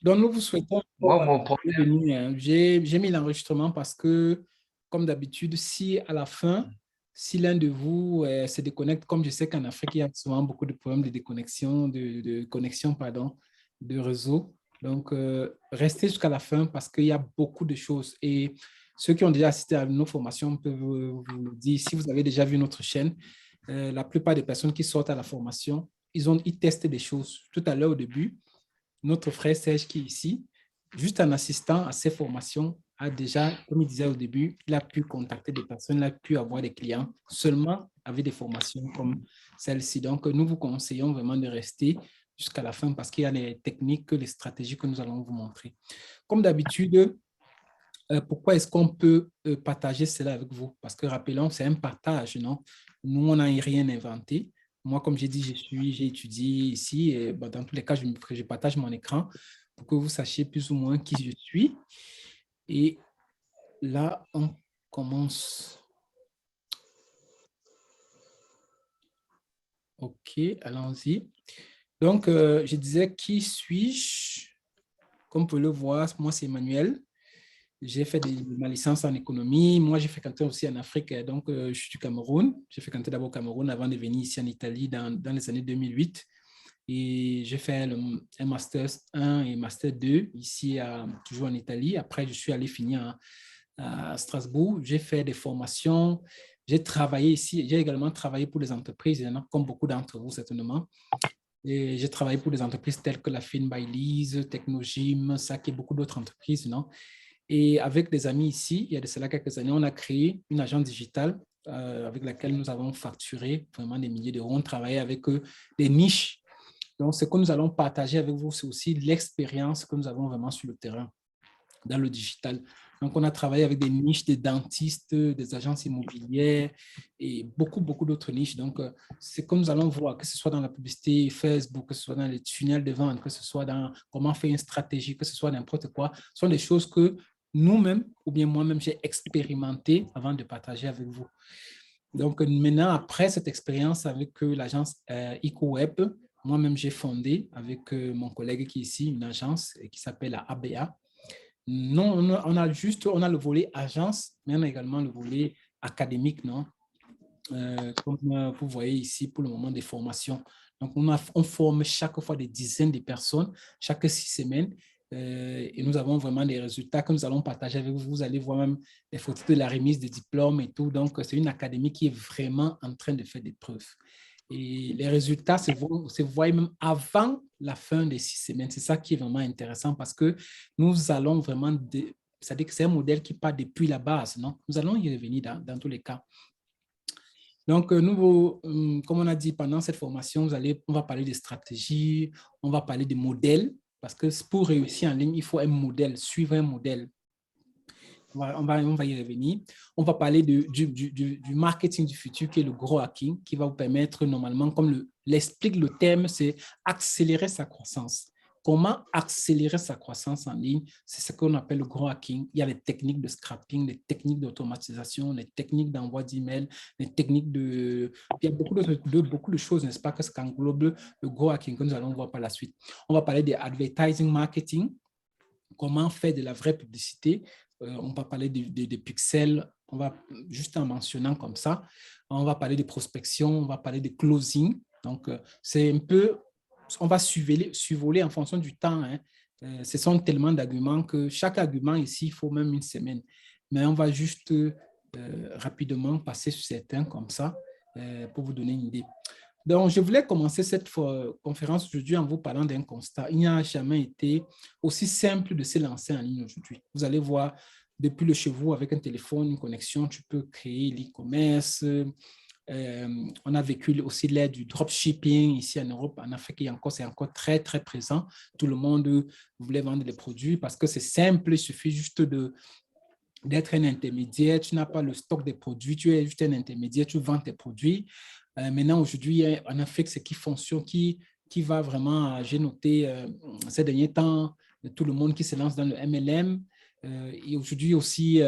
Donc, nous vous souhaitons Moi, encore mon la problème, bienvenue, hein. J'ai mis l'enregistrement parce que, comme d'habitude, si à la fin, si l'un de vous se déconnecte, comme je sais qu'en Afrique, il y a souvent beaucoup de problèmes de déconnexion, de connexion, pardon, de réseau. Donc, restez jusqu'à la fin parce qu'il y a beaucoup de choses. Et ceux qui ont déjà assisté à nos formations peuvent vous le dire. Si vous avez déjà vu notre chaîne, la plupart des personnes qui sortent à la formation, ils testent des choses. Tout à l'heure, au début, notre frère Serge qui est ici, juste en assistant à ces formations, a déjà, comme il disait au début, il a pu contacter des personnes, il a pu avoir des clients seulement avec des formations comme celle-ci. Donc, nous vous conseillons vraiment de rester jusqu'à la fin parce qu'il y a les techniques, les stratégies que nous allons vous montrer. Comme d'habitude, pourquoi est-ce qu'on peut partager cela avec vous? Parce que rappelons, c'est un partage, non? Nous, on n'a rien inventé. Moi, comme j'ai dit, j'ai étudié ici et bah, dans tous les cas, je partage mon écran pour que vous sachiez plus ou moins qui je suis. Et là, on commence. OK, allons-y. Donc, je disais, qui suis-je? Comme vous pouvez le voir, moi, c'est Emmanuel. J'ai fait ma licence en économie. Moi, j'ai fréquenté aussi en Afrique. Donc, je suis du Cameroun. J'ai fréquenté d'abord au Cameroun avant de venir ici en Italie dans les années 2008. Et j'ai fait un Master 1 et Master 2 ici, toujours en Italie. Après, je suis allé finir à Strasbourg. J'ai fait des formations. J'ai travaillé ici. J'ai également travaillé pour les entreprises, il y en a comme beaucoup d'entre vous, certainement. Et j'ai travaillé pour des entreprises telles que la Fin by Lise, Technogym, SAC et beaucoup d'autres entreprises, non? Et avec des amis ici, il y a de cela quelques années, on a créé une agence digitale avec laquelle nous avons facturé vraiment des milliers d'euros. On travaillait avec des niches. Donc, ce que nous allons partager avec vous, c'est aussi l'expérience que nous avons vraiment sur le terrain dans le digital. Donc, on a travaillé avec des niches de dentistes, des agences immobilières et beaucoup d'autres niches. Donc, c'est comme nous allons voir, que ce soit dans la publicité Facebook, que ce soit dans les tunnels de vente, que ce soit dans comment faire une stratégie, que ce soit n'importe quoi, ce sont des choses que nous-mêmes, ou bien moi-même, j'ai expérimenté avant de partager avec vous. Donc, maintenant, après cette expérience avec l'agence EcoWeb, moi-même, j'ai fondé avec mon collègue qui est ici une agence qui s'appelle ABA. Non, on a le volet agence, mais on a également le volet académique, non? Comme vous voyez ici, pour le moment, des formations. Donc, on forme chaque fois des dizaines de personnes, chaque 6 semaines, et nous avons vraiment des résultats que nous allons partager avec vous. Vous allez voir même les photos de la remise des diplômes et tout. Donc, c'est une académie qui est vraiment en train de faire des preuves. Et les résultats se voient même avant la fin des 6 semaines. C'est ça qui est vraiment intéressant parce que nous allons vraiment, c'est-à-dire que c'est un modèle qui part depuis la base, non? Nous allons y revenir dans tous les cas. Donc, nous, comme on a dit pendant cette formation, on va parler de stratégie, on va parler de modèles, parce que pour réussir en ligne, il faut un modèle, suivre un modèle. On va y revenir. On va parler du marketing du futur, qui est le gros hacking, qui va vous permettre normalement, comme l'explique le terme, c'est accélérer sa croissance. Comment accélérer sa croissance en ligne? C'est ce qu'on appelle le gros hacking. Il y a les techniques de scrapping, les techniques d'automatisation, les techniques d'envoi d'email, les techniques de... Il y a beaucoup de choses, n'est-ce pas, que ce qu'englobe le gros hacking que nous allons voir par la suite. On va parler de advertising marketing, comment faire de la vraie publicité. On va parler des pixels, on va juste en mentionnant comme ça. On va parler de prospection, on va parler de closing. Donc, c'est un peu, on va survoler en fonction du temps. Hein. Ce sont tellement d'arguments que chaque argument ici, il faut même une semaine. Mais on va juste rapidement passer sur certains comme ça pour vous donner une idée. Donc, je voulais commencer cette conférence aujourd'hui en vous parlant d'un constat. Il n'y a jamais été aussi simple de se lancer en ligne aujourd'hui. Vous allez voir, depuis le chez vous, avec un téléphone, une connexion, tu peux créer l'e-commerce. On a vécu aussi l'ère du dropshipping ici en Europe, en Afrique, c'est encore très, très présent. Tout le monde voulait vendre les produits parce que c'est simple, il suffit juste d'être un intermédiaire, tu n'as pas le stock des produits, tu es juste un intermédiaire, tu vends tes produits. Maintenant, aujourd'hui, en Afrique, ce qui fonctionne, qui va vraiment, j'ai noté ces derniers temps, tout le monde qui se lance dans le MLM. Et aujourd'hui aussi,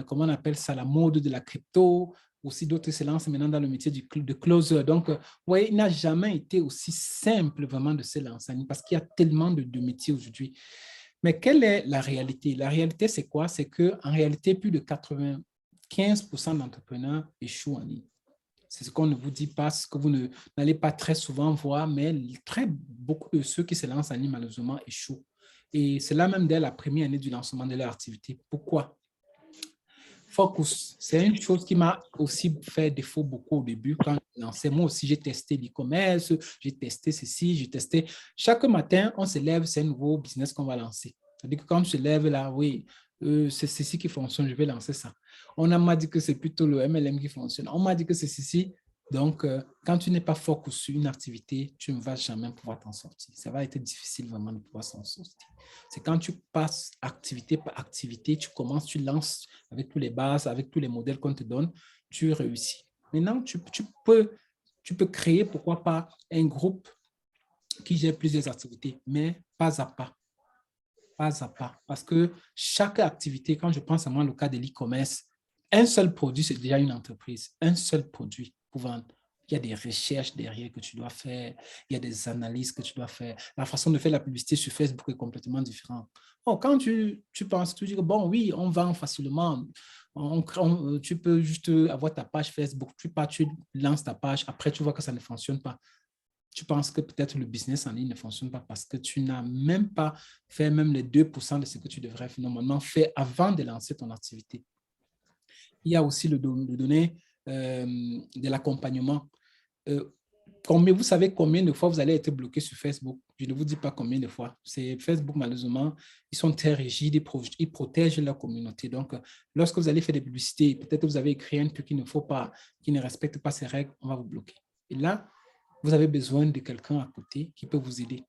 comment on appelle ça, la mode de la crypto. Aussi, d'autres se lancent maintenant dans le métier de closer. Donc, vous voyez, il n'a jamais été aussi simple vraiment de se lancer parce qu'il y a tellement de métiers aujourd'hui. Mais quelle est la réalité? La réalité, c'est quoi? C'est qu'en réalité, plus de 95% d'entrepreneurs échouent en ligne. C'est ce qu'on ne vous dit pas, ce que vous n'allez pas très souvent voir, mais beaucoup de ceux qui se lancent en ligne, malheureusement, échouent. Et c'est là même dès la première année du lancement de leur activité. Pourquoi? Focus, c'est une chose qui m'a aussi fait défaut beaucoup au début quand je lançais. Moi aussi, j'ai testé l'e-commerce, j'ai testé ceci, j'ai testé. Chaque matin, on se lève, c'est un nouveau business qu'on va lancer. C'est-à-dire que quand je se lève là, oui, c'est ceci qui fonctionne, je vais lancer ça. On m'a dit que c'est plutôt le MLM qui fonctionne. On m'a dit que c'est ceci. Donc, quand tu n'es pas focus sur une activité, tu ne vas jamais pouvoir t'en sortir. Ça va être difficile vraiment de pouvoir s'en sortir. C'est quand tu passes activité par activité, tu commences, tu lances avec tous les bases, avec tous les modèles qu'on te donne, tu réussis. Maintenant, tu peux créer, pourquoi pas, un groupe qui gère plusieurs activités, mais pas à pas. Pas à pas. Parce que chaque activité, quand je pense à moi, le cas de l'e-commerce, un seul produit, c'est déjà une entreprise. Un seul produit pour vendre. Il y a des recherches derrière que tu dois faire, il y a des analyses que tu dois faire. La façon de faire la publicité sur Facebook est complètement différente. Oh, quand tu penses, tu dis que bon, oui, on vend facilement. Tu peux juste avoir ta page Facebook, tu lances ta page, après tu vois que ça ne fonctionne pas. Tu penses que peut-être le business en ligne ne fonctionne pas parce que tu n'as même pas fait même les 2% de ce que tu devrais normalement faire avant de lancer ton activité. Il y a aussi le donner de l'accompagnement. Vous savez combien de fois vous allez être bloqué sur Facebook? Je ne vous dis pas combien de fois. C'est Facebook, malheureusement, ils sont très rigides, ils protègent leur communauté. Donc, lorsque vous allez faire des publicités, peut-être que vous avez écrit un truc qu'il ne faut pas, qui ne respecte pas ces règles, on va vous bloquer. Et là, vous avez besoin de quelqu'un à côté qui peut vous aider.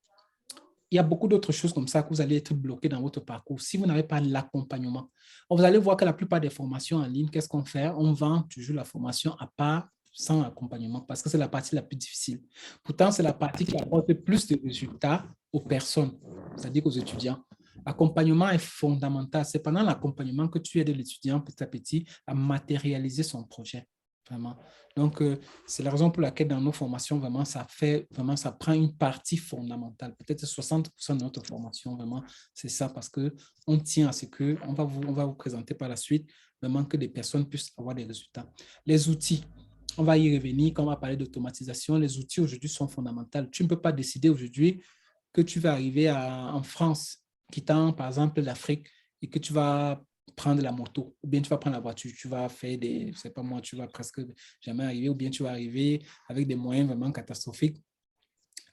Il y a beaucoup d'autres choses comme ça que vous allez être bloqué dans votre parcours si vous n'avez pas l'accompagnement. Vous allez voir que la plupart des formations en ligne, qu'est-ce qu'on fait? On vend toujours la formation à part, sans accompagnement, parce que c'est la partie la plus difficile. Pourtant, c'est la partie qui apporte plus de résultats aux personnes, c'est-à-dire aux étudiants. L'accompagnement est fondamental. C'est pendant l'accompagnement que tu aides l'étudiant petit à petit à matérialiser son projet. Vraiment. Donc, c'est la raison pour laquelle dans nos formations, vraiment, ça prend une partie fondamentale. Peut-être 60% de notre formation, vraiment, c'est ça, parce qu'on tient à ce qu'on va vous présenter par la suite, vraiment que des personnes puissent avoir des résultats. Les outils, on va y revenir quand on va parler d'automatisation. Les outils aujourd'hui sont fondamentaux. Tu ne peux pas décider aujourd'hui que tu vas arriver en France, quittant par exemple l'Afrique, et que tu vas prendre la moto, ou bien tu vas prendre la voiture, tu vas faire je sais pas moi, tu vas presque jamais arriver, ou bien tu vas arriver avec des moyens vraiment catastrophiques.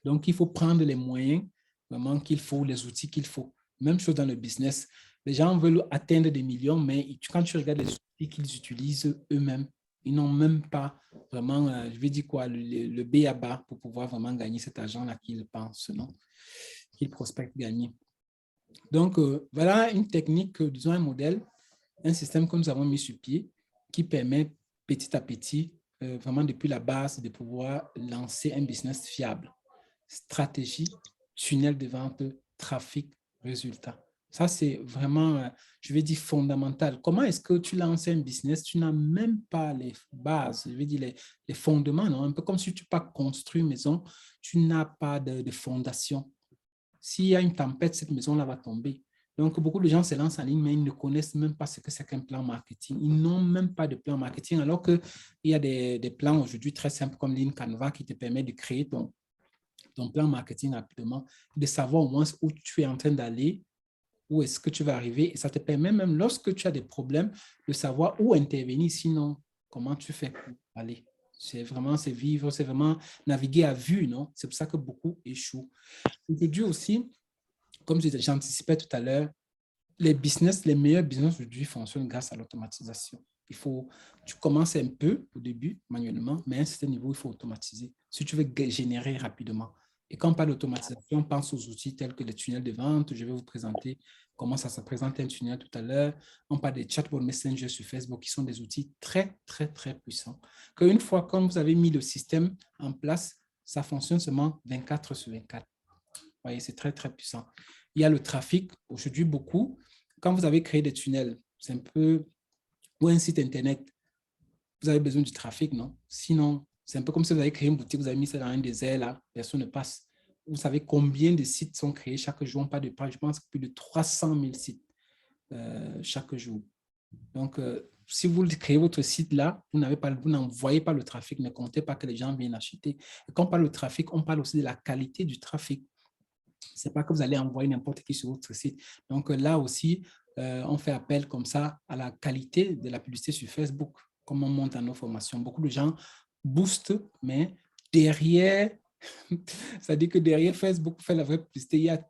Donc, il faut prendre les moyens vraiment qu'il faut, les outils qu'il faut. Même chose dans le business. Les gens veulent atteindre des millions, mais quand tu regardes les outils qu'ils utilisent eux-mêmes, ils n'ont même pas vraiment, je vais dire quoi, le B à bas pour pouvoir vraiment gagner cet argent-là qu'ils pensent, non? Qu'ils prospectent gagner. Donc, voilà une technique, disons un modèle, un système que nous avons mis sur pied qui permet petit à petit, vraiment depuis la base, de pouvoir lancer un business fiable. Stratégie, tunnel de vente, trafic, résultat. Ça, c'est vraiment, je vais dire, fondamental. Comment est-ce que tu lances un business? Tu n'as même pas les bases, je vais dire les fondements, non? Un peu comme si tu pas construit une maison, tu n'as pas de fondation. S'il y a une tempête, cette maison-là va tomber. Donc, beaucoup de gens se lancent en ligne, mais ils ne connaissent même pas ce que c'est qu'un plan marketing. Ils n'ont même pas de plan marketing, alors qu'il y a des plans aujourd'hui très simples comme Lean Canva qui te permet de créer ton plan marketing rapidement, de savoir au moins où tu es en train d'aller, où est-ce que tu vas arriver. Et ça te permet même, lorsque tu as des problèmes, de savoir où intervenir, sinon, comment tu fais pour aller. C'est vivre, c'est vraiment naviguer à vue, non? C'est pour ça que beaucoup échouent. Aujourd'hui aussi, comme j'anticipais tout à l'heure, les meilleurs business aujourd'hui fonctionnent grâce à l'automatisation. Tu commences un peu au début, manuellement, mais à un certain niveau, il faut automatiser si tu veux générer rapidement. Et quand on parle d'automatisation, on pense aux outils tels que les tunnels de vente. Je vais vous présenter comment ça se présente un tunnel tout à l'heure. On parle des chatbot messenger sur Facebook qui sont des outils très, très, très puissants. Qu'une fois, quand vous avez mis le système en place, ça fonctionne seulement 24 sur 24. Vous voyez, c'est très, très puissant. Il y a le trafic, aujourd'hui beaucoup. Quand vous avez créé des tunnels, c'est un peu, ou un site Internet, vous avez besoin du trafic, non? Sinon, c'est un peu comme si vous avez créé une boutique, vous avez mis ça dans un désert, là, personne ne passe. vous savez combien de sites sont créés chaque jour? On parle de, je pense, plus de 300 000 sites chaque jour. Donc, si vous créez votre site là, vous n'envoyez pas le trafic, ne comptez pas que les gens viennent acheter. Et quand on parle de trafic, on parle aussi de la qualité du trafic. Ce n'est pas que vous allez envoyer n'importe qui sur votre site. Donc là aussi, on fait appel comme ça à la qualité de la publicité sur Facebook, comme on monte dans nos formations. Beaucoup de gens boostent, mais derrière, c'est-à-dire que derrière Facebook, fait la vraie publicité, il y a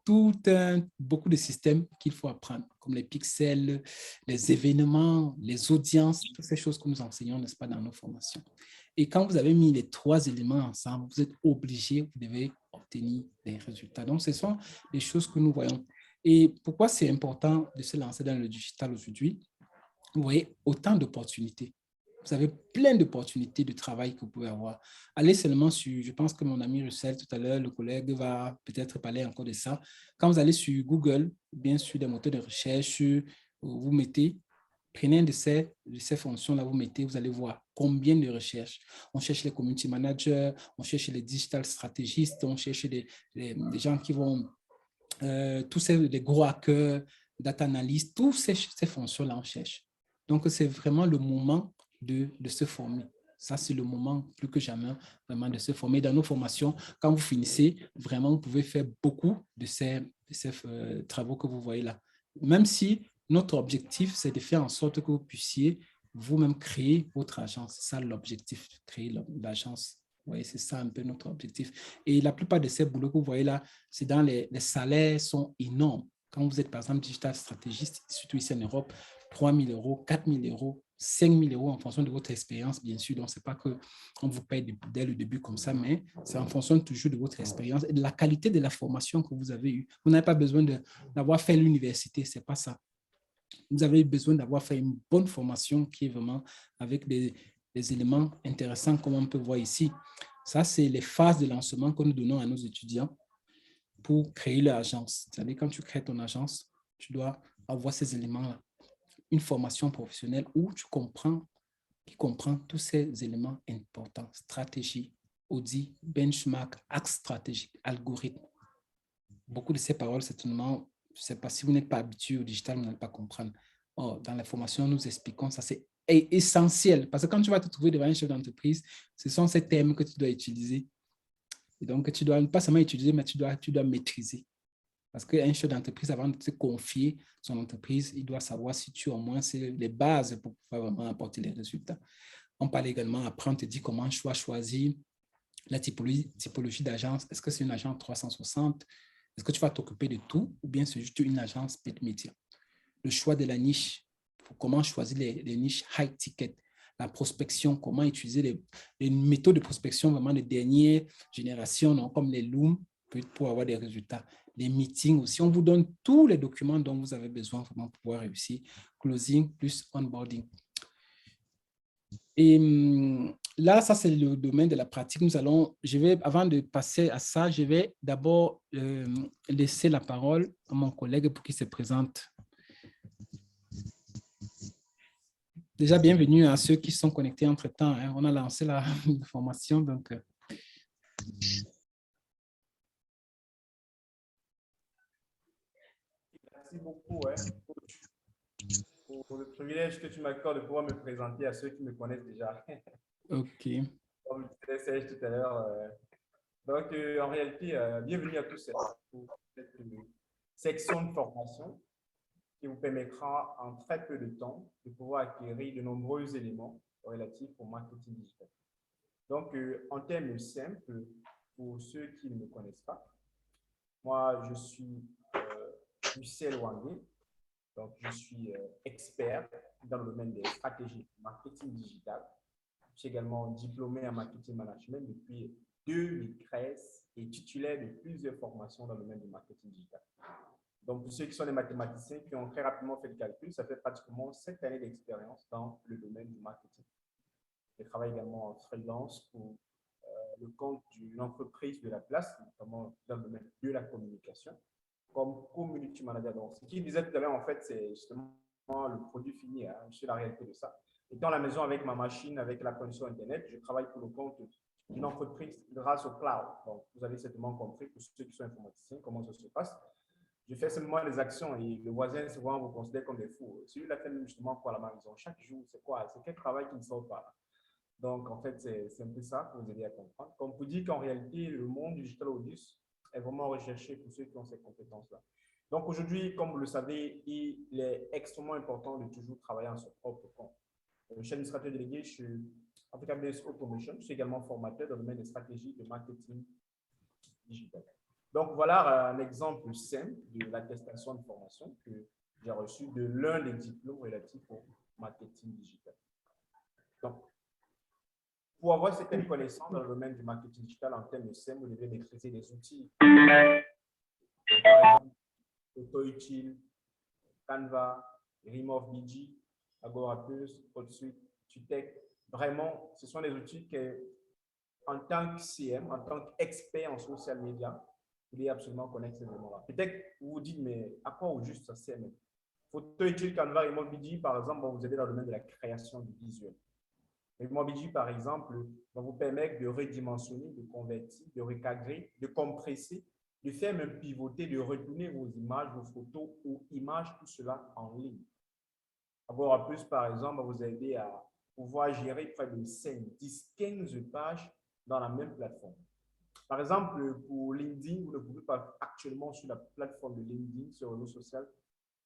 beaucoup de systèmes qu'il faut apprendre, comme les pixels, les événements, les audiences, toutes ces choses que nous enseignons, n'est-ce pas, dans nos formations. Et quand vous avez mis les 3 éléments ensemble, vous êtes obligé, vous devez obtenir des résultats. Donc, ce sont les choses que nous voyons. Et pourquoi c'est important de se lancer dans le digital aujourd'hui? Vous voyez autant d'opportunités. Vous avez plein d'opportunités de travail que vous pouvez avoir. Allez seulement sur, je pense que mon ami Russell, tout à l'heure, le collègue, va peut-être parler encore de ça. Quand vous allez sur Google, bien sûr, des moteurs de recherche, vous mettez, prenez une de ces fonctions-là, vous allez voir combien de recherches. On cherche les community managers, on cherche les digital stratégistes, on cherche des gens qui vont, tous les gros hackers, data analystes, toutes ces fonctions-là, on cherche. Donc, c'est vraiment le moment de se former. Ça, c'est le moment plus que jamais vraiment de se former. Dans nos formations, quand vous finissez, vraiment, vous pouvez faire beaucoup de ces travaux que vous voyez là. Même si notre objectif, c'est de faire en sorte que vous puissiez vous-même créer votre agence. C'est ça l'objectif, créer l'agence. Oui, c'est ça un peu notre objectif. Et la plupart de ces boulots que vous voyez là, c'est dans les salaires sont énormes. Quand vous êtes, par exemple, digital stratégiste, surtout ici en Europe, 3 000 euros, 4 000 euros, 5 000 euros en fonction de votre expérience, bien sûr. Donc, ce n'est pas qu'on vous paye dès le début comme ça, mais c'est en fonction toujours de votre expérience et de la qualité de la formation que vous avez eue. Vous n'avez pas besoin d'avoir fait l'université, ce n'est pas ça. Vous avez besoin d'avoir fait une bonne formation qui est vraiment avec des éléments intéressants comme on peut voir ici. Ça, c'est les phases de lancement que nous donnons à nos étudiants pour créer leur agence. C'est-à-dire, quand tu crées ton agence, tu dois avoir ces éléments-là. Une formation professionnelle où qui comprend tous ces éléments importants. Stratégie, audit, benchmark, axe stratégique, algorithme. Beaucoup de ces paroles, certainement, je ne sais pas, si vous n'êtes pas habitué au digital, vous n'allez pas comprendre. Or, dans la formation, nous expliquons ça, c'est essentiel. Parce que quand tu vas te trouver devant un chef d'entreprise, ce sont ces termes que tu dois utiliser. Et donc, tu dois pas seulement utiliser, mais tu dois maîtriser. Parce qu'un chef d'entreprise, avant de te confier son entreprise, il doit savoir si tu as au moins les bases pour pouvoir vraiment apporter les résultats. On parle également, après, on te dit comment choisir la typologie d'agence. Est-ce que c'est une agence 360? Est-ce que tu vas t'occuper de tout ou bien c'est juste une agence paid media? Le choix de la niche, comment choisir les niches high ticket, la prospection, comment utiliser les méthodes de prospection vraiment de dernière génération, non, comme les Loom, pour avoir des résultats. Les meetings aussi, on vous donne tous les documents dont vous avez besoin vraiment pour pouvoir réussir. Closing plus onboarding. Et là, ça, c'est le domaine de la pratique. Avant de passer à ça, je vais d'abord laisser la parole à mon collègue pour qu'il se présente. Déjà, bienvenue à ceux qui sont connectés entre-temps. Hein. On a lancé la formation, donc... Merci beaucoup pour le privilège que tu m'accordes de pouvoir me présenter à ceux qui me connaissent déjà. OK. Comme je disais Serge tout à l'heure. Donc, en réalité, bienvenue à tous pour cette section de formation qui vous permettra en très peu de temps de pouvoir acquérir de nombreux éléments relatifs au marketing digital. Donc, en termes simples, pour ceux qui ne me connaissent pas, moi, je suis Michel Wangé. Donc, je suis expert dans le domaine des stratégies marketing digital. Je suis également diplômé en marketing management depuis 2013 et titulaire de plusieurs formations dans le domaine du marketing digital. Donc, pour ceux qui sont des mathématiciens qui ont très rapidement fait le calcul, ça fait pratiquement 7 années d'expérience dans le domaine du marketing. Je travaille également en freelance pour le compte d'une entreprise de la place, notamment dans le domaine de la communication, comme community manager. Donc, ce qu'il disait tout à l'heure, en fait, c'est justement le produit fini. Hein, c'est la réalité de ça. Étant à la maison avec ma machine, avec la connexion Internet, je travaille pour le compte d'une entreprise grâce au cloud. Donc, vous avez certainement compris, pour ceux qui sont informaticiens, comment ça se passe. Je fais simplement des actions et le voisin souvent vous considère comme des fous. Celui-là fait justement quoi à la maison chaque jour, c'est quoi? C'est quel travail qui ne sort pas? Donc, en fait, c'est un peu ça pour vous aider à comprendre. Comme vous dites qu'en réalité, le monde du digital audience est vraiment recherché pour ceux qui ont ces compétences-là. Donc, aujourd'hui, comme vous le savez, il est extrêmement important de toujours travailler en son propre compte. Je suis administrateur délégué chez Africa Based Automation. Je suis également formateur dans le domaine des stratégies de marketing digital. Donc, voilà un exemple simple de l'attestation de formation que j'ai reçu de l'un des diplômes relatifs au marketing digital. Donc, pour avoir certaines connaissances dans le domaine du marketing digital en termes de SEM, vous devez maîtriser des outils. Par exemple, AutoUtile, Canva, RemoveBG, Agorapulse, HotSuite, Tutech. Vraiment, ce sont des outils que, en tant que CM, en tant qu'expert en social media, vous devez absolument connaître ces éléments-là. Peut-être vous vous dites, mais à quoi au juste ça sert? AutoUtile, Canva, RemoveBG, par exemple, vont vous aider dans le domaine de la création du visuel. RemoveBG, par exemple, va vous permettre de redimensionner, de convertir, de recadrer, de compresser, de faire même pivoter, de retourner vos images, vos photos ou images, tout cela en ligne. Agorapulse, par exemple, va vous aider à pouvoir gérer près de 5, 10, 15 pages dans la même plateforme. Par exemple, pour LinkedIn, vous ne pouvez pas actuellement sur la plateforme de LinkedIn, sur le réseau social,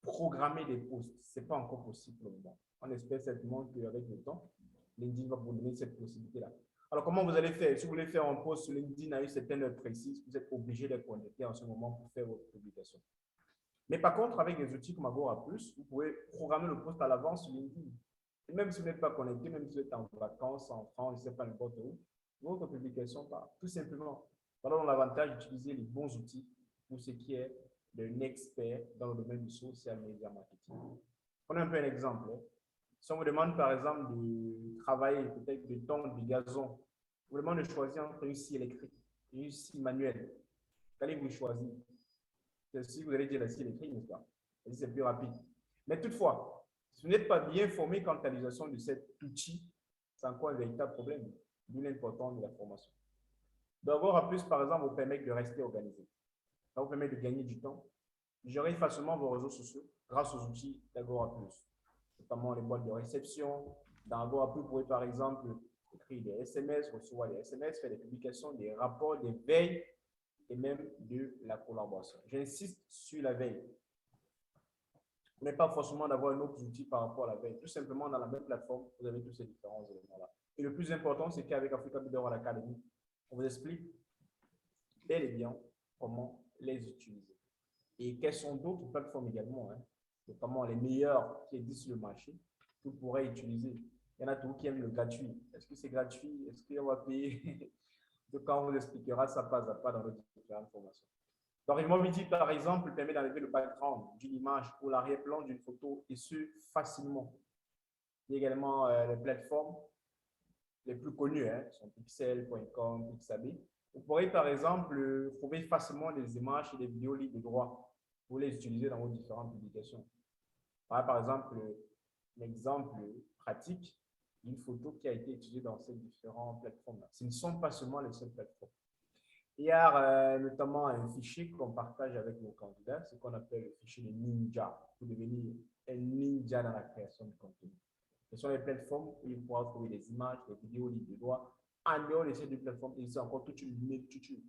programmer des posts. Ce n'est pas encore possible pour le moment. On espère certainement qu'avec le temps, LinkedIn va vous donner cette possibilité-là. Alors, comment vous allez faire? Si vous voulez faire un post sur LinkedIn à une certaine heure précise, vous êtes obligé d'être connecté en ce moment pour faire votre publication. Mais par contre, avec des outils comme Agorapulse, vous pouvez programmer le post à l'avance sur LinkedIn. Et même si vous n'êtes pas connecté, même si vous êtes en vacances, en France, je ne sais pas n'importe où, votre publication part. Tout simplement. Voilà l'avantage d'utiliser les bons outils pour ce qui est d'un expert dans le domaine du social media marketing. Prenons un peu un exemple. Si on vous demande par exemple de travailler peut-être de tondre du gazon, on vous demande de choisir entre une scie électrique et une scie manuelle. Qu'allez-vous choisir? Si vous allez dire la scie électrique, n'est-ce pas? C'est plus rapide. Mais toutefois, si vous n'êtes pas bien formé quant à l'utilisation de cet outil, c'est encore un véritable problème, d'où l'importance de la formation. Agorapulse, par exemple, vous permet de rester organisé. Ça vous permet de gagner du temps, gérer facilement vos réseaux sociaux grâce aux outils d'Agorapulse, notamment les boîtes de réception. Dans Agorapulse, vous pouvez par exemple écrire des SMS, recevoir des SMS, faire des publications, des rapports, des veilles et même de la collaboration. J'insiste sur la veille. Vous n'avez pas forcément d'avoir un autre outil par rapport à la veille. Tout simplement, dans la même plateforme, vous avez tous ces différents éléments-là. Et le plus important, c'est qu'avec Africa Builder Academy, on vous explique bel et bien comment les utiliser. Et quelles sont d'autres plateformes également, notamment les meilleures qui existent sur le marché, que vous pourrez utiliser. Il y en a tous qui aiment le gratuit. Est-ce que c'est gratuit? Est-ce qu'on va payer? Donc, quand on vous expliquera ça pas à pas dans notre différentes formations. Donc, RemoveBG, par exemple, permet d'enlever le background d'une image ou l'arrière-plan d'une photo, et ce, facilement. Il y a également les plateformes les plus connues, sont pixel.com, Pixabay. Vous pourrez, par exemple, trouver facilement des images et des vidéos libres de droit pour les utiliser dans vos différentes publications. Par exemple, un exemple pratique d'une photo qui a été utilisée dans ces différentes plateformes-là. Ce ne sont pas seulement les seules plateformes. Il y a notamment un fichier qu'on partage avec nos candidats, ce qu'on appelle le fichier de Ninja, pour devenir un ninja dans la création de contenu. Ce sont les plateformes où il pourra trouver des images, des vidéos libres de droit. En dehors de ces deux plateformes, il y a encore toute une multitude,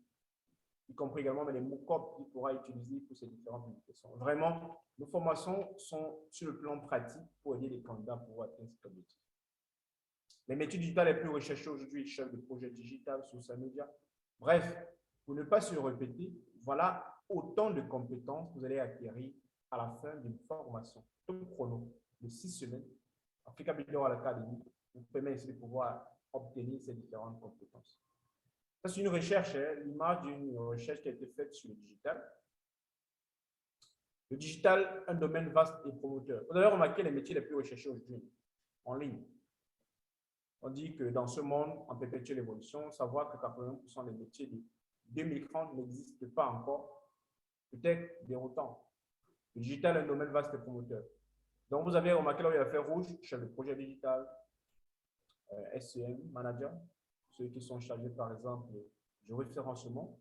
y compris également les mock-ups qu'il pourra utiliser pour ces différentes publications. Vraiment, nos formations sont sur le plan pratique pour aider les candidats à pouvoir atteindre cet objectif. Les métiers digitales les plus recherchés aujourd'hui, chef de projet digital, social media. Bref, pour ne pas se répéter, voilà autant de compétences que vous allez acquérir à la fin d'une formation, tout chrono de 6 semaines. Africa Builder Academy vous permet ainsi de pouvoir obtenir ces différentes compétences. Ça, c'est une recherche, l'image d'une recherche qui a été faite sur le digital. Le digital, un domaine vaste et promoteur. Vous avez remarqué les métiers les plus recherchés aujourd'hui en ligne. On dit que dans ce monde en perpétuelle évolution, savoir que 80% des métiers de 2030 n'existent pas encore, peut-être déroutant. Le digital est un domaine vaste et promoteur. Donc, vous avez remarqué là où il y a fait rouge, chef de projet digital, SEM, manager. ceux qui sont chargés, par exemple, du référencement,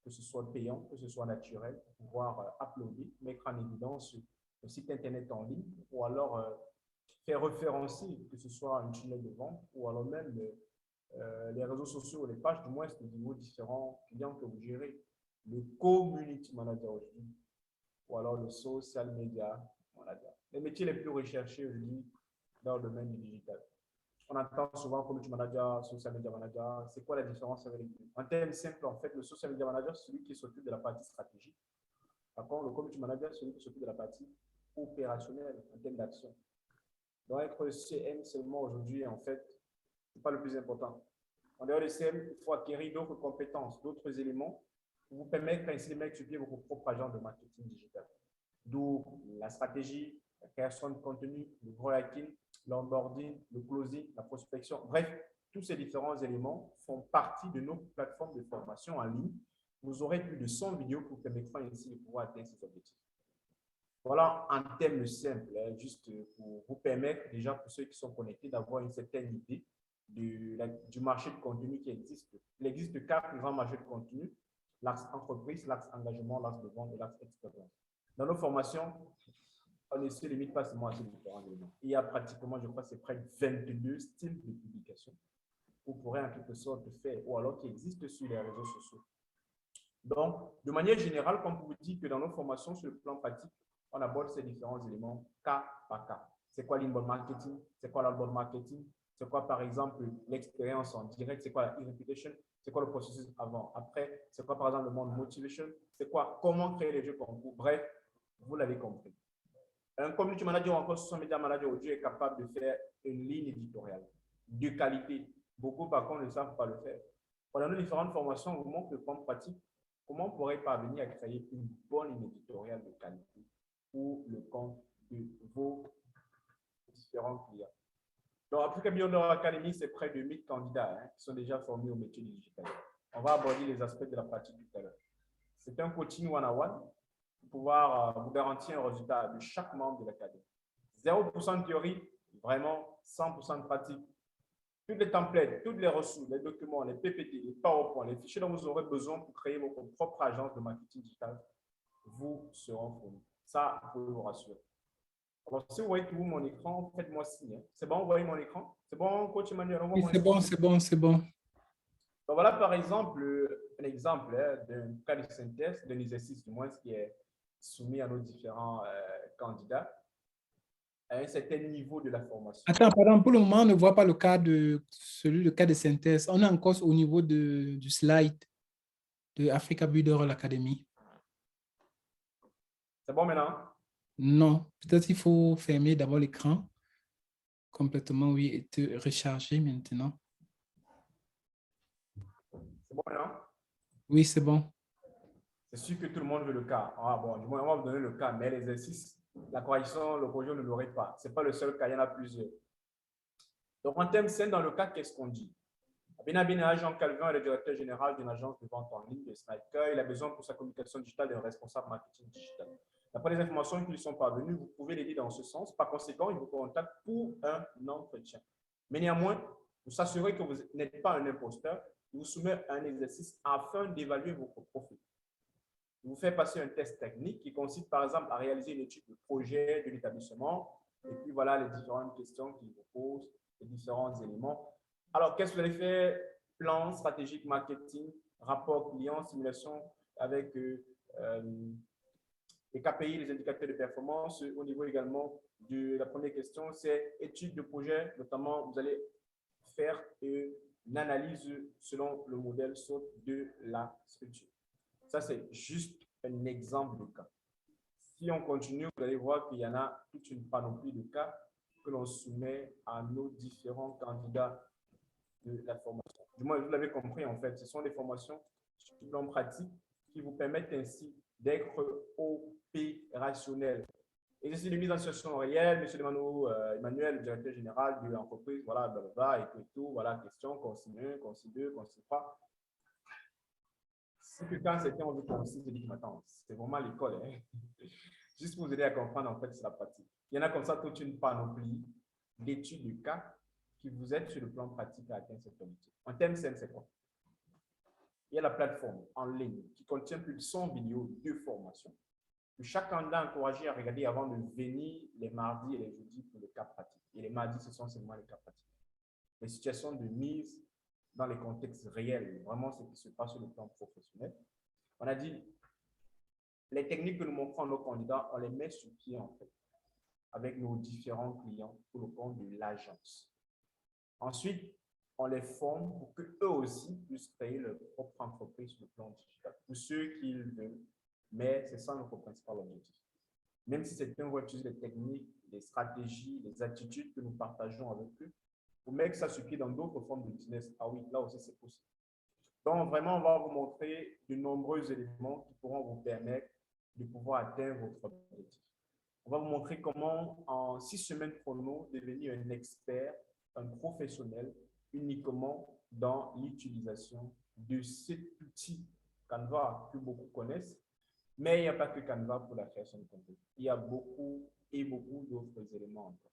que ce soit payant, que ce soit naturel, pour pouvoir uploader, mettre en évidence le site Internet en ligne, ou alors faire référencer, que ce soit un tunnel de vente, ou alors même les réseaux sociaux, les pages, du moins, de vos différents clients que vous gérez. Le community manager aujourd'hui, ou alors le social media manager. Les métiers les plus recherchés aujourd'hui dans le domaine du digital. On entend souvent community manager, social media manager. C'est quoi la différence avec les deux? En termes simples, en fait, le social media manager, c'est celui qui s'occupe de la partie stratégique. Par contre, le community manager, c'est celui qui s'occupe de la partie opérationnelle en termes d'action. Donc, être CM seulement aujourd'hui, en fait, ce n'est pas le plus important. En dehors de CM, il faut acquérir d'autres compétences, d'autres éléments pour vous permettre ainsi de mettre sur pied votre propre agence de marketing digital. D'où la stratégie, la création de contenu, le hacking, l'onboarding, le closing, la prospection. Bref, tous ces différents éléments font partie de nos plateformes de formation en ligne. Vous aurez plus de 100 vidéos pour permettre ainsi de pouvoir atteindre ces objectifs. Voilà un thème simple, juste pour vous permettre déjà pour ceux qui sont connectés d'avoir une certaine idée du marché de contenu qui existe. Il existe 4 grands marchés de contenu: l'axe entreprise, l'axe engagement, l'axe de vente et l'axe expérience. Dans nos formations, on ne se limite pas seulement à ces différents éléments. Il y a pratiquement, je crois, c'est près de 22 styles de publication que vous pourrez en quelque sorte faire ou alors qui existent sur les réseaux sociaux. Donc, de manière générale, comme vous dit que dans nos formations sur le plan pratique, on aborde ces différents éléments cas par cas. C'est quoi l'inbound marketing? C'est quoi l'outbound marketing? C'est quoi, par exemple, l'expérience en direct? C'est quoi la e-reputation? C'est quoi le processus avant, après? C'est quoi, par exemple, le monde motivation? C'est quoi, comment créer les jeux concours? Bref, vous l'avez compris. Un community manager ou encore social media manager aujourd'hui est capable de faire une ligne éditoriale de qualité. Beaucoup, par contre, ne savent pas le faire. Pendant nos différentes formations, on vous montre le plan pratique. Comment on pourrait parvenir à créer une bonne ligne éditoriale de qualité pour le compte de vos différents clients. Donc, Africa Beyond Academy, c'est près de 1000 candidats qui sont déjà formés au métier du digital. On va aborder les aspects de la pratique tout à l'heure. C'est un coaching one-on-one pour pouvoir vous garantir un résultat de chaque membre de l'académie. 0% de théorie, vraiment 100% de pratique. Toutes les templates, toutes les ressources, les documents, les PPT, les PowerPoint, les fichiers dont vous aurez besoin pour créer votre propre agence de marketing digital vous seront fournis. Ça, vous pouvez vous rassurer. Alors, si vous voyez tout mon écran, faites-moi signe. C'est bon, vous voyez mon écran? C'est bon, coach Emmanuel? Oui, c'est bon, c'est bon, c'est bon. Donc, voilà, par exemple, un exemple d'un cas de synthèse, d'un exercice du moins qui est soumis à nos différents candidats à un certain niveau de la formation. Attends, pardon, pour le moment, on ne voit pas le cas le cas de synthèse. On est encore au niveau du slide de Africa Builder Academy. C'est bon maintenant? Non, peut-être il faut fermer d'abord l'écran complètement, oui, et te recharger maintenant. C'est bon maintenant? Oui, c'est bon. C'est sûr que tout le monde veut le cas. Ah bon, du moins, on va vous donner le cas, mais l'exercice, la correction, le projet ne l'aurait pas. Ce n'est pas le seul cas, il y en a plusieurs. Donc, en termes sains, dans le cas, qu'est-ce qu'on dit? Abinabina Jean Calvin est le directeur général d'une agence de vente en ligne de Sniper. Il a besoin pour sa communication digitale d'un responsable marketing digital. D'après les informations qui lui sont parvenues, vous pouvez l'aider dans ce sens. Par conséquent, il vous contacte pour un entretien. Mais néanmoins, vous s'assurez que vous n'êtes pas un imposteur. Il vous soumet un exercice afin d'évaluer votre profil. Il vous fait passer un test technique qui consiste par exemple à réaliser une étude de projet de l'établissement. Et puis voilà les différentes questions qu'il vous pose, les différents éléments. Alors, qu'est-ce que vous allez faire? Plan stratégique marketing, rapport client, simulation avec les KPI, les indicateurs de performance. Au niveau également de la première question, c'est étude de projet. Notamment, vous allez faire une analyse selon le modèle SWOT de la structure. Ça, c'est juste un exemple de cas. Si on continue, vous allez voir qu'il y en a toute une panoplie de cas que l'on soumet à nos différents candidats de la formation. Du moins, vous l'avez compris, en fait, ce sont des formations sur le plan pratique qui vous permettent ainsi d'être opérationnel. Exercice de mise en situation réelle, M. Emmanuel, le directeur général de l'entreprise, voilà, blablabla, et tout, voilà, question, consigne 1, consigne 2, consigne 3. Si quand c'était on veut consigne, je dis, attends, c'est vraiment l'école, hein? Juste pour vous aider à comprendre, en fait, c'est la pratique. Il y en a comme ça toute une panoplie d'études de cas qui vous aide sur le plan pratique à atteindre cet objectif. En termes simples, c'est quoi? Il y a la plateforme en ligne qui contient plus de 100 vidéos de formation que chaque candidat est encouragé à regarder avant de venir les mardis et les jeudis pour le cas pratique. Et les mardis, ce sont seulement les cas pratiques. Les situations de mise dans les contextes réels, vraiment ce qui se passe sur le plan professionnel. On a dit, les techniques que nous montrons à nos candidats, on les met sur pied en fait, avec nos différents clients pour le compte de l'agence. Ensuite, on les forme pour qu'eux aussi puissent créer leur propre entreprise sur le plan digital, pour ceux qui le veulent, mais c'est ça notre principal objectif. Même si certains vont utiliser les techniques, les stratégies, les attitudes que nous partageons avec eux, pour mettre ça sur pied dans d'autres formes de business, ah oui, là aussi c'est possible. Donc vraiment, on va vous montrer de nombreux éléments qui pourront vous permettre de pouvoir atteindre votre objectif. On va vous montrer comment, en 6 semaines chrono, devenir un expert, un professionnel, uniquement dans l'utilisation de cet outil Canva que beaucoup connaissent. Mais il n'y a pas que Canva pour la création de contenu. Il y a beaucoup et beaucoup d'autres éléments encore.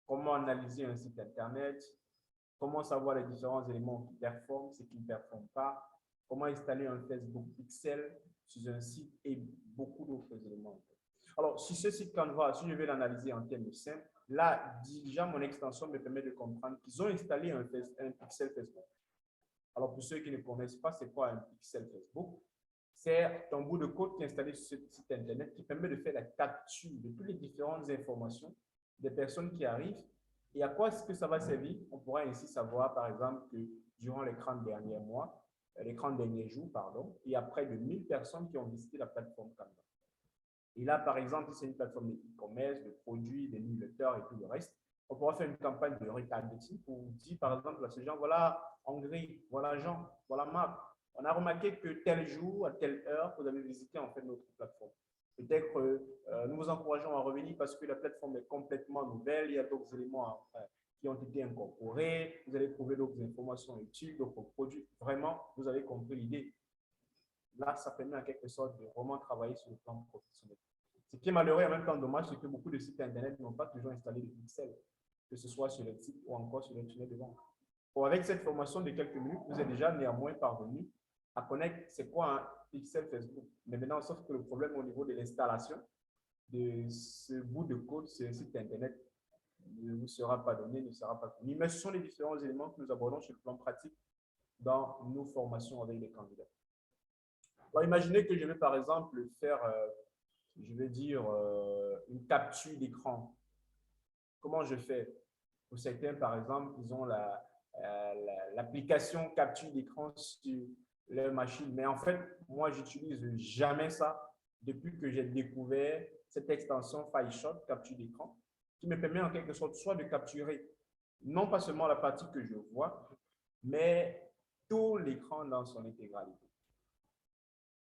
Comment analyser un site Internet, comment savoir les différents éléments qui performent, ce qui ne performent pas, comment installer un Facebook Pixel sur un site et beaucoup d'autres éléments. Alors, sur ce site Canva, si je vais l'analyser en termes simples, là, déjà, mon extension me permet de comprendre qu'ils ont installé un pixel Facebook. Alors, pour ceux qui ne connaissent pas, c'est quoi un pixel Facebook? C'est un bout de code qui est installé sur ce site Internet qui permet de faire la capture de toutes les différentes informations des personnes qui arrivent. Et à quoi est-ce que ça va servir? On pourra ainsi savoir, par exemple, que durant les 30 derniers mois, les 30 derniers jours, pardon, il y a près de 1000 personnes qui ont visité la plateforme Canva. Et là, par exemple, si c'est une plateforme de e-commerce, de produits, des newsletters et tout le reste, on pourra faire une campagne de retargeting pour dire, par exemple, à ces gens, voilà Hongrie, voilà Jean, voilà Marc. On a remarqué que tel jour, à telle heure, vous avez visité en fait notre plateforme. Peut-être nous vous encourageons à revenir parce que la plateforme est complètement nouvelle. Il y a d'autres éléments qui ont été incorporés. Vous allez trouver d'autres informations utiles, d'autres produits. Vraiment, vous avez compris l'idée. Là, ça permet en quelque sorte de vraiment travailler sur le plan professionnel. Ce qui est malheureux et en même temps dommage, c'est que beaucoup de sites Internet n'ont pas toujours installé de pixels, que ce soit sur le site ou encore sur le tunnel de vente. Bon, avec cette formation de quelques minutes, vous êtes déjà néanmoins parvenu à connaître c'est quoi un pixel Facebook. Mais maintenant, sauf que le problème au niveau de l'installation de ce bout de code sur un site Internet ne vous sera pas donné, ne sera pas connu. Mais ce sont les différents éléments que nous abordons sur le plan pratique dans nos formations avec les candidats. Alors, imaginez que je vais par exemple faire, je vais dire, une capture d'écran. Comment je fais? Pour certains, par exemple, ils ont l'application capture d'écran sur leur machine. Mais en fait, moi, j'utilise jamais ça depuis que j'ai découvert cette extension FileShot, capture d'écran, qui me permet en quelque sorte soit de capturer non pas seulement la partie que je vois, mais tout l'écran dans son intégralité.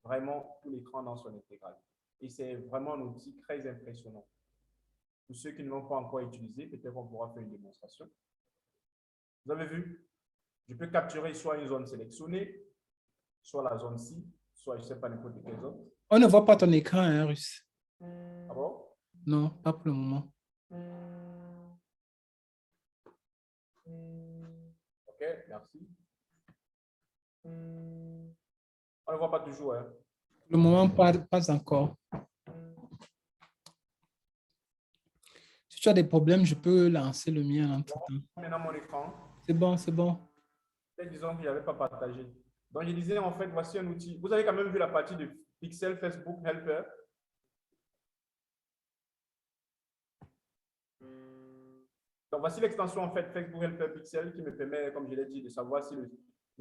Vraiment tout l'écran dans son intégralité. Et c'est vraiment un outil très impressionnant. Pour ceux qui ne l'ont pas encore utilisé, peut-être qu'on pourra faire une démonstration. Vous avez vu, je peux capturer soit une zone sélectionnée, soit la zone ci, soit je ne sais pas n'importe quelle zone. On ne voit pas ton écran, hein, Russ? Ah bon? Non, pas pour le moment. Ok, merci. On ne voit pas toujours. Hein? Pour le moment, pas encore. Si tu as des problèmes, je peux lancer le mien en entre-temps. Maintenant, mon écran. C'est bon, c'est bon. Disons que je n'avais pas partagé. Donc, je disais, en fait, voici un outil. Vous avez quand même vu la partie de Pixel Facebook Helper. Donc, voici l'extension, en fait, Facebook Helper Pixel qui me permet, comme je l'ai dit, de savoir si le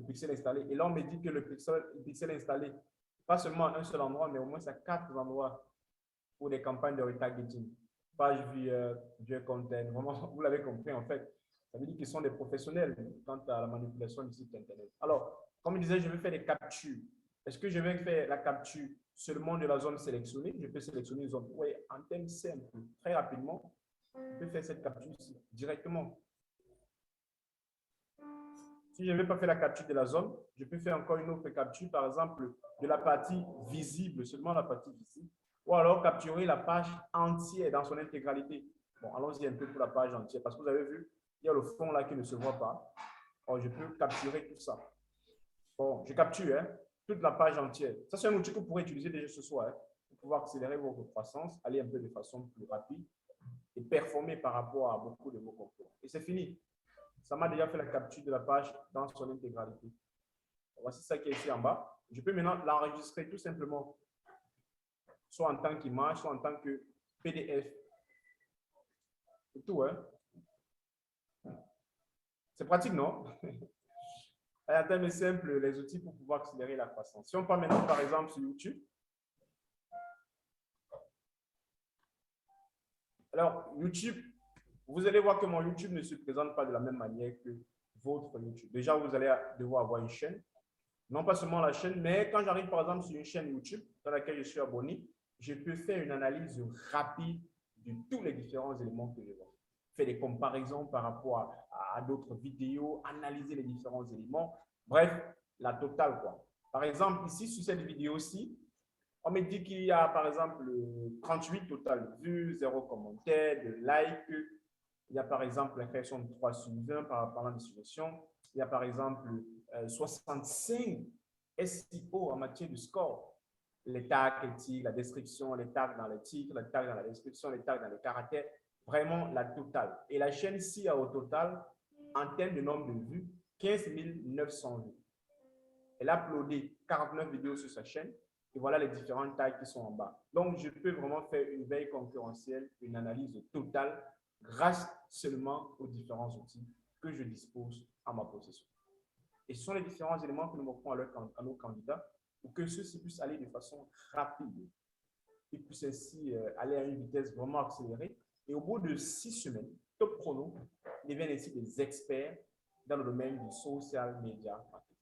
pixel est installé. Et là, on me dit que le pixel est installé, pas seulement à un seul endroit, mais au moins à 4 endroits pour des campagnes de retargeting. Page viewer content. Vraiment, vous l'avez compris, en fait. Ça veut dire qu'ils sont des professionnels quant à la manipulation du site Internet. Alors, comme je disais, je vais faire des captures. Est-ce que je vais faire la capture seulement de la zone sélectionnée? Je peux sélectionner une zone. Oui, en termes simples, très rapidement, je peux faire cette capture ici, directement. Si je ne vais pas faire la capture de la zone, je peux faire encore une autre capture, par exemple, de la partie visible, seulement la partie visible, ou alors capturer la page entière dans son intégralité. Bon, allons-y un peu pour la page entière, parce que vous avez vu, il y a le fond là qui ne se voit pas. Alors, je peux capturer tout ça. Bon, je capture toute la page entière. Ça, c'est un outil que vous pourrez utiliser déjà ce soir pour pouvoir accélérer votre croissance, aller un peu de façon plus rapide et performer par rapport à beaucoup de vos concurrents. Et c'est fini. Ça m'a déjà fait la capture de la page dans son intégralité. Voici ça qui est ici en bas. Je peux maintenant l'enregistrer tout simplement, soit en tant qu'image, soit en tant que PDF. C'est tout, hein? C'est pratique, non? En termes simples, les outils pour pouvoir accélérer la croissance. Si on part maintenant, par exemple, sur YouTube. Alors, YouTube, vous allez voir que mon YouTube ne se présente pas de la même manière que votre YouTube. Déjà, vous allez devoir avoir une chaîne. Non pas seulement la chaîne, mais quand j'arrive, par exemple, sur une chaîne YouTube dans laquelle je suis abonné, je peux faire une analyse rapide de tous les différents éléments que je vois. Faire des comparaisons par rapport à d'autres vidéos, analyser les différents éléments. Bref, la totale, quoi. Par exemple, ici, sur cette vidéo-ci, on me dit qu'il y a, par exemple, 38 total vues, 0 commentaires, de likes. Il y a, par exemple, la création de 3 sur 20 parlant de suggestions. Il y a, par exemple, 65 SEO en matière de score. Les tags, les titres, la description, les tags dans les titres, les tags dans la description, les tags dans les caractères. Vraiment la totale. Et la chaîne ici a au total, en termes de nombre de vues, 15 900 vues. Elle a uploadé 49 vidéos sur sa chaîne. Et voilà les différentes tailles qui sont en bas. Donc, je peux vraiment faire une veille concurrentielle, une analyse totale grâce seulement aux différents outils que je dispose à ma possession. Et ce sont les différents éléments que nous offrons à nos candidats pour que ceux-ci puissent aller de façon rapide. Ils puissent ainsi aller à une vitesse vraiment accélérée. Et au bout de 6 semaines, top chrono, ils deviennent ainsi des experts dans le domaine du social media marketing.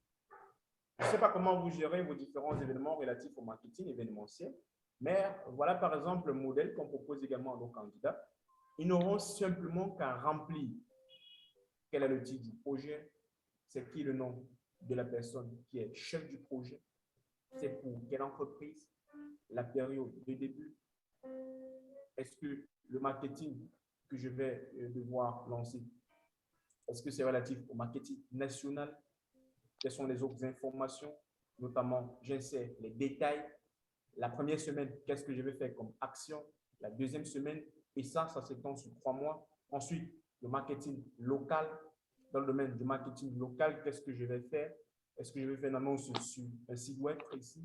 Je ne sais pas comment vous gérez vos différents événements relatifs au marketing événementiel, mais voilà par exemple le modèle qu'on propose également à nos candidats. Ils n'auront simplement qu'à remplir quel est le titre du projet, c'est qui le nom de la personne qui est chef du projet, c'est pour quelle entreprise, la période de début, est-ce que le marketing que je vais devoir lancer, est-ce que c'est relatif au marketing national, quelles sont les autres informations, notamment j'insère les détails. La première semaine, qu'est-ce que je vais faire comme action? La deuxième semaine, et ça s'étend sur 3 mois. Ensuite, le marketing local. Dans le domaine du marketing local, qu'est-ce que je vais faire? Est-ce que je vais faire une annonce sur un site web précis?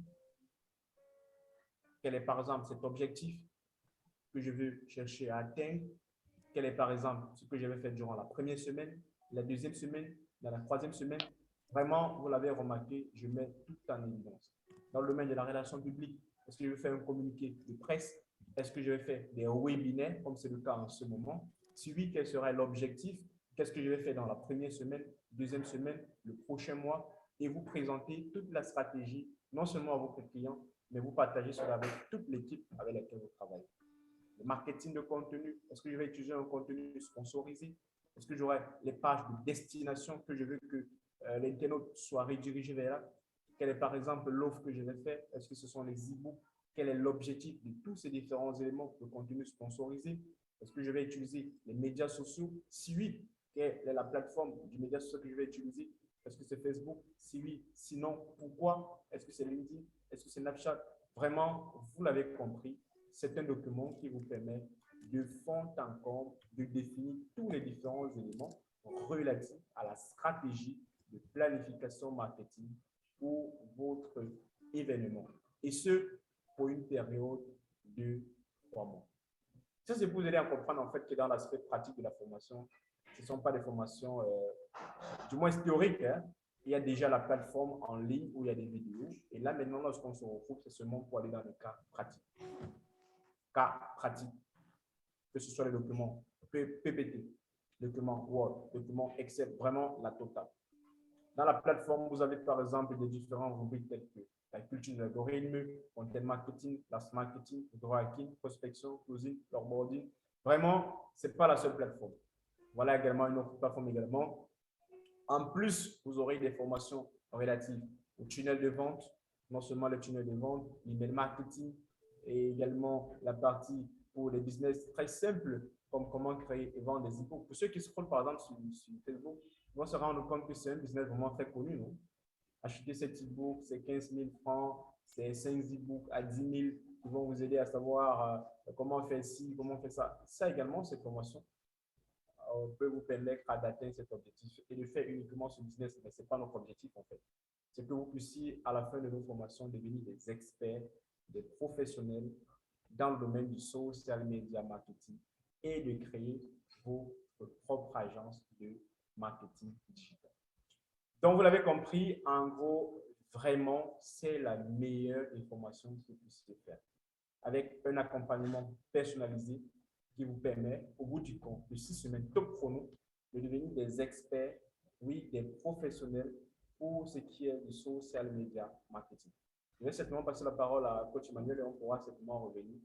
Quel est par exemple cet objectif que je veux chercher à atteindre? Quel est par exemple ce que je vais faire durant la première semaine, la deuxième semaine, dans la troisième semaine? Vraiment, vous l'avez remarqué, je mets tout en évidence. Dans le domaine de la relation publique, est-ce que je vais faire un communiqué de presse? Est-ce que je vais faire des webinaires, comme c'est le cas en ce moment? Si oui, quel serait l'objectif? Qu'est-ce que je vais faire dans la première semaine, deuxième semaine, le prochain mois? Et vous présenter toute la stratégie, non seulement à votre client, mais vous partagez cela avec toute l'équipe avec laquelle vous travaillez. Le marketing de contenu, est-ce que je vais utiliser un contenu sponsorisé? Est-ce que j'aurai les pages de destination que je veux que l'internaute soit redirigé vers là? Quelle est par exemple l'offre que je vais faire? Est-ce que ce sont les e-books? Quel est l'objectif de tous ces différents éléments de contenu sponsorisé? Est-ce que je vais utiliser les médias sociaux? Si oui, quelle est la plateforme du média social que je vais utiliser? Est-ce que c'est Facebook? Si oui, sinon, pourquoi? Est-ce que c'est LinkedIn? Est-ce que c'est Snapchat? Vraiment, vous l'avez compris, c'est un document qui vous permet de fond en comble de définir tous les différents éléments relatifs à la stratégie de planification marketing pour votre événement. Et ce, pour une période de 3 mois. Ça, c'est pour vous aider à comprendre en fait que dans l'aspect pratique de la formation, ce ne sont pas des formations, du moins théoriques, hein. Il y a déjà la plateforme en ligne où il y a des vidéos. Et là, maintenant, lorsqu'on se retrouve, c'est seulement pour aller dans le cas pratique. Cas pratique, que ce soit les documents PPT, documents Word, documents Excel, vraiment la totale. Dans la plateforme, vous avez par exemple des différents rubriques telles que la culture de l'algorithme, content marketing, last marketing, hacking, prospection, closing, onboarding. Vraiment, ce n'est pas la seule plateforme. Voilà également une autre plateforme également. En plus, vous aurez des formations relatives au tunnel de vente, non seulement le tunnel de vente, l'email marketing et également la partie pour les business très simples comme comment créer et vendre des e-books. Pour ceux qui scrollent par exemple sur Facebook, ils vont se rendre compte que c'est un business vraiment très connu, non? Acheter cet e-book, c'est 15 000 francs, c'est 5 e-books à 10 000 qui vont vous aider à savoir comment faire ci, comment faire ça. Ça également, cette formation peut vous permettre d'atteindre cet objectif et de faire uniquement ce business, mais ce n'est pas notre objectif en fait. C'est que vous puissiez, à la fin de nos formations, devenir des experts, des professionnels dans le domaine du social media marketing et de créer votre propre agence de marketing digital. Donc, vous l'avez compris, en gros, vraiment, c'est la meilleure information que vous puissiez faire. Avec un accompagnement personnalisé qui vous permet, au bout du compte, de 6 semaines top chrono, de devenir des experts, oui, des professionnels pour ce qui est du social media marketing. Je vais certainement passer la parole à Coach Emmanuel et on pourra certainement revenir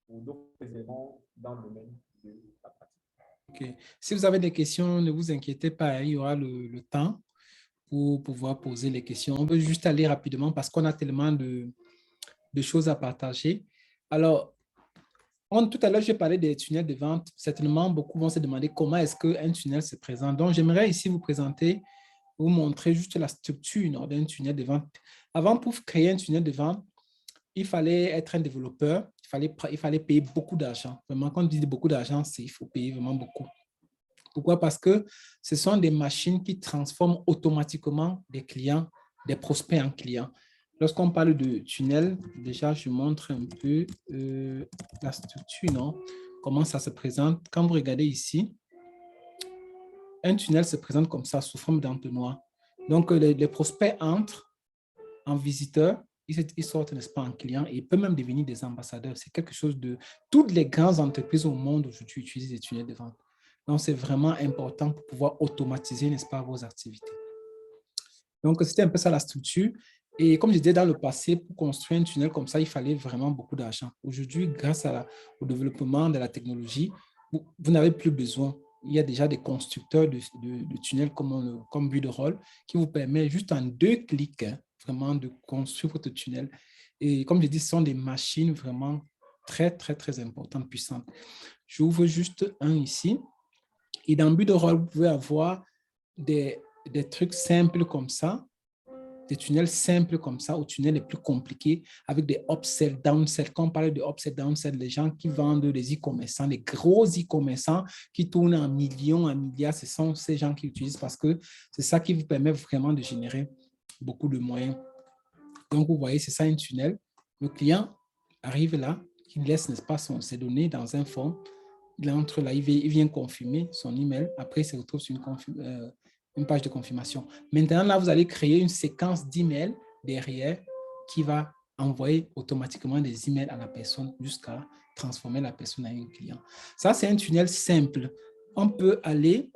pour d'autres éléments dans le domaine de la pratique. OK. Si vous avez des questions, ne vous inquiétez pas, il y aura le temps pour pouvoir poser les questions. On veut juste aller rapidement parce qu'on a tellement de choses à partager. Alors, tout à l'heure, j'ai parlé des tunnels de vente. Certainement, beaucoup vont se demander comment est-ce qu'un tunnel se présente. Donc, j'aimerais ici vous montrer juste la structure d'un tunnel de vente. Avant, pour créer un tunnel de vente, il fallait être un développeur. Il fallait payer beaucoup d'argent. Vraiment, quand on dit beaucoup d'argent, il faut payer vraiment beaucoup. Pourquoi? Parce que ce sont des machines qui transforment automatiquement des clients, des prospects en clients. Lorsqu'on parle de tunnel, déjà, je montre un peu la structure, non? Comment ça se présente. Quand vous regardez ici, un tunnel se présente comme ça, sous forme d'entonnoir. Donc, les prospects entrent en visiteurs, ils sortent, n'est-ce pas, en clients et ils peuvent même devenir des ambassadeurs. C'est quelque chose de... Toutes les grandes entreprises au monde aujourd'hui utilisent des tunnels de vente. Donc, c'est vraiment important pour pouvoir automatiser, n'est-ce pas, vos activités. Donc, c'était un peu ça la structure. Et comme je disais dans le passé, pour construire un tunnel comme ça, il fallait vraiment beaucoup d'argent. Aujourd'hui, grâce au développement de la technologie, vous n'avez plus besoin. Il y a déjà des constructeurs de tunnels comme Builderall qui vous permet juste en 2 clics vraiment de construire votre tunnel. Et comme je dis, ce sont des machines vraiment très, très, très importantes, puissantes. J'ouvre juste un ici. Et dans Builderall, vous pouvez avoir des trucs simples comme ça, des tunnels simples comme ça, aux tunnels les plus compliqués, avec des upsell, downsell. Quand on parle de upsell, downsell, les gens qui vendent des e-commerçants, les gros e-commerçants qui tournent en millions, en milliards, ce sont ces gens qui utilisent parce que c'est ça qui vous permet vraiment de générer beaucoup de moyens. Donc, vous voyez, c'est ça un tunnel. Le client arrive là, il laisse, n'est-ce pas, ses données dans un form. Il entre là, il vient confirmer son email. Après, il se retrouve sur une page de confirmation. Maintenant, là, vous allez créer une séquence d'emails derrière qui va envoyer automatiquement des emails à la personne jusqu'à transformer la personne en un client. Ça, c'est un tunnel simple. On peut aller,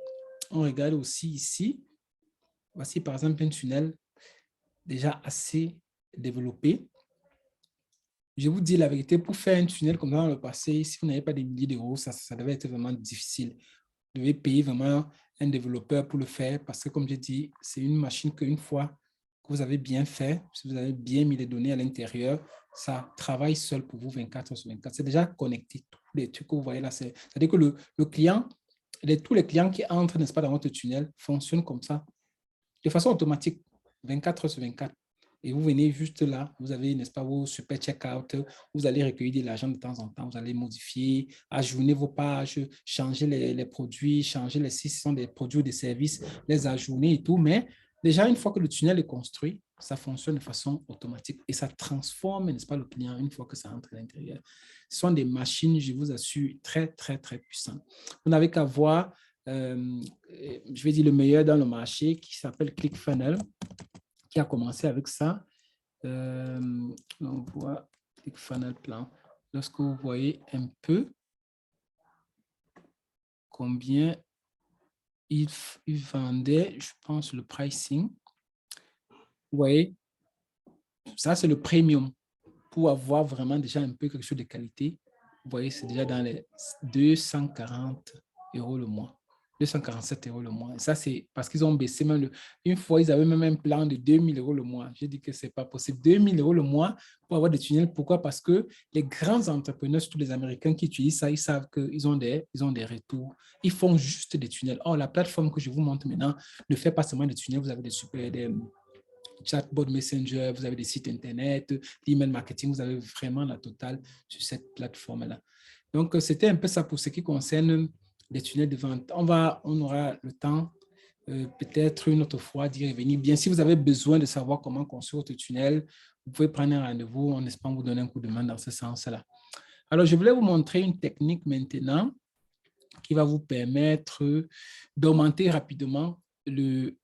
on regarde aussi ici. Voici, par exemple, un tunnel déjà assez développé. Je vous dis la vérité, pour faire un tunnel comme dans le passé, si vous n'avez pas des milliers d'euros, ça devait être vraiment difficile. Vous devez payer vraiment un développeur pour le faire parce que, comme j'ai dit, c'est une machine qu'une fois que vous avez bien fait, si vous avez bien mis les données à l'intérieur, ça travaille seul pour vous 24 heures sur 24. C'est déjà connecté. Tous les trucs que vous voyez là, c'est-à-dire que le client, tous les clients qui entrent, n'est-ce pas, dans votre tunnel fonctionnent comme ça, de façon automatique, 24 heures sur 24. Et vous venez juste là, vous avez, n'est-ce pas, vos super check-out, vous allez recueillir de l'argent de temps en temps, vous allez modifier, ajourner vos pages, changer les produits, changer si ce sont des produits ou des services, les ajourner et tout. Mais déjà, une fois que le tunnel est construit, ça fonctionne de façon automatique et ça transforme, n'est-ce pas, le client une fois que ça entre à l'intérieur. Ce sont des machines, je vous assure, très, très, très puissantes. Vous n'avez qu'à voir, je vais dire le meilleur dans le marché qui s'appelle ClickFunnels, qui a commencé avec ça. On voit ClickFunnels Plan. Lorsque vous voyez un peu combien il vendait, je pense, le pricing. Vous voyez, ça, c'est le premium pour avoir vraiment déjà un peu quelque chose de qualité. Vous voyez, c'est déjà dans les 240 € le mois. 247 € le mois. Et ça, c'est parce qu'ils ont baissé même une fois, ils avaient même un plan de 2000 € le mois. J'ai dit que ce n'est pas possible. 2000 € le mois pour avoir des tunnels. Pourquoi? Parce que les grands entrepreneurs, surtout les Américains qui utilisent ça, ils savent qu'ils ont des retours. Ils font juste des tunnels. Or, la plateforme que je vous montre maintenant ne fait pas seulement des tunnels. Vous avez des chatbot messenger, vous avez des sites internet, l'email marketing, vous avez vraiment la totale sur cette plateforme-là. Donc, c'était un peu ça pour ce qui concerne les tunnels de vente. On aura le temps, peut-être une autre fois, d'y revenir. Bien, si vous avez besoin de savoir comment construire votre tunnel, vous pouvez prendre un rendez-vous. On espère vous donner un coup de main dans ce sens-là. Alors, je voulais vous montrer une technique maintenant qui va vous permettre d'augmenter rapidement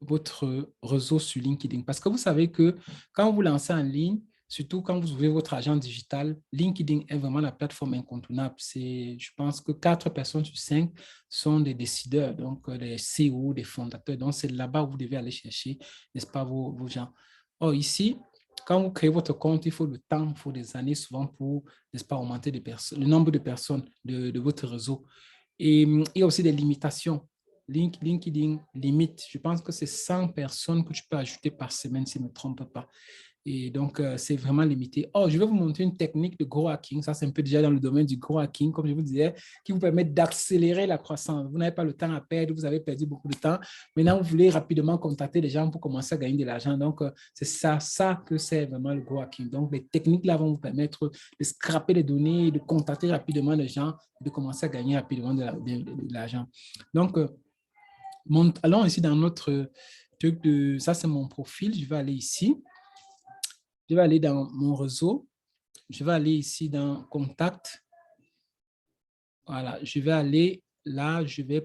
votre réseau sur LinkedIn. Parce que vous savez que quand vous lancez en ligne, surtout quand vous ouvrez votre agent digital, LinkedIn est vraiment la plateforme incontournable. Je pense que 4 personnes sur 5 sont des décideurs, donc des CEO, des fondateurs. Donc, c'est là-bas où vous devez aller chercher, n'est-ce pas, vos gens. Or, ici, quand vous créez votre compte, il faut le temps, il faut des années souvent pour, n'est-ce pas, augmenter le nombre de personnes de votre réseau. Et il y a aussi des limitations. LinkedIn limite, je pense que c'est 100 personnes que tu peux ajouter par semaine, si je ne me trompe pas. Et donc, c'est vraiment limité. Oh, je vais vous montrer une technique de growth hacking. Ça, c'est un peu déjà dans le domaine du growth hacking, comme je vous disais, qui vous permet d'accélérer la croissance. Vous n'avez pas le temps à perdre, vous avez perdu beaucoup de temps. Maintenant, vous voulez rapidement contacter les gens pour commencer à gagner de l'argent. Donc, c'est ça que c'est vraiment le growth hacking. Donc, les techniques là vont vous permettre de scraper les données, de contacter rapidement les gens, de commencer à gagner rapidement de l'argent. Donc, allons ici dans notre truc de... Ça, c'est mon profil. Je vais aller ici. Je vais aller dans mon réseau. Je vais aller ici dans Contact. Voilà, je vais aller là, je vais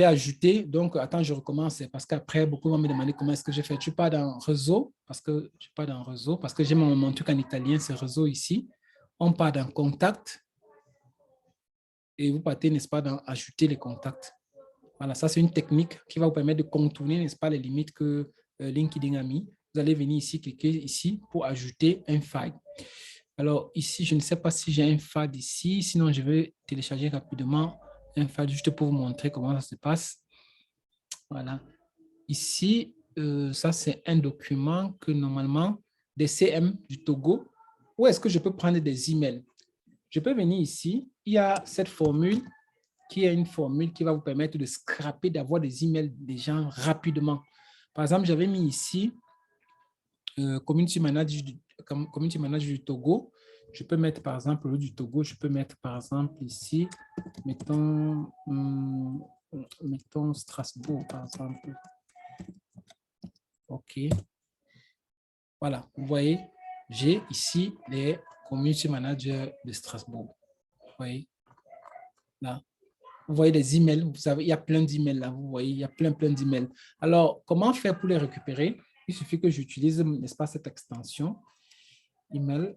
ajouter. Donc, attends, je recommence parce qu'après, beaucoup vont me demander comment est-ce que je fais. Tu pars dans Réseau parce que j'ai mon truc en italien, c'est Réseau ici. On part dans Contact et vous partez, n'est-ce pas, dans Ajouter les contacts. Voilà, ça, c'est une technique qui va vous permettre de contourner, n'est-ce pas, les limites que LinkedIn a mis. Vous allez venir ici, cliquer ici pour ajouter un file. Alors, ici, je ne sais pas si j'ai un file ici. Sinon, je vais télécharger rapidement un file juste pour vous montrer comment ça se passe. Voilà. Ici, ça, c'est un document que normalement, des CM du Togo. Où est-ce que je peux prendre des emails? Je peux venir ici. Il y a cette formule qui est une formule qui va vous permettre de scraper, d'avoir des emails des gens rapidement. Par exemple, j'avais mis ici Community Manager du Togo. Je peux mettre, par exemple, au lieu du Togo, je peux mettre, par exemple, ici, mettons Strasbourg, par exemple. OK. Voilà, vous voyez, j'ai ici les Community Managers de Strasbourg. Vous voyez, là. Vous voyez des emails, vous savez, il y a plein d'emails là, vous voyez, il y a plein d'emails. Alors, comment faire pour les récupérer? Il suffit que j'utilise, n'est-ce pas, cette extension, email.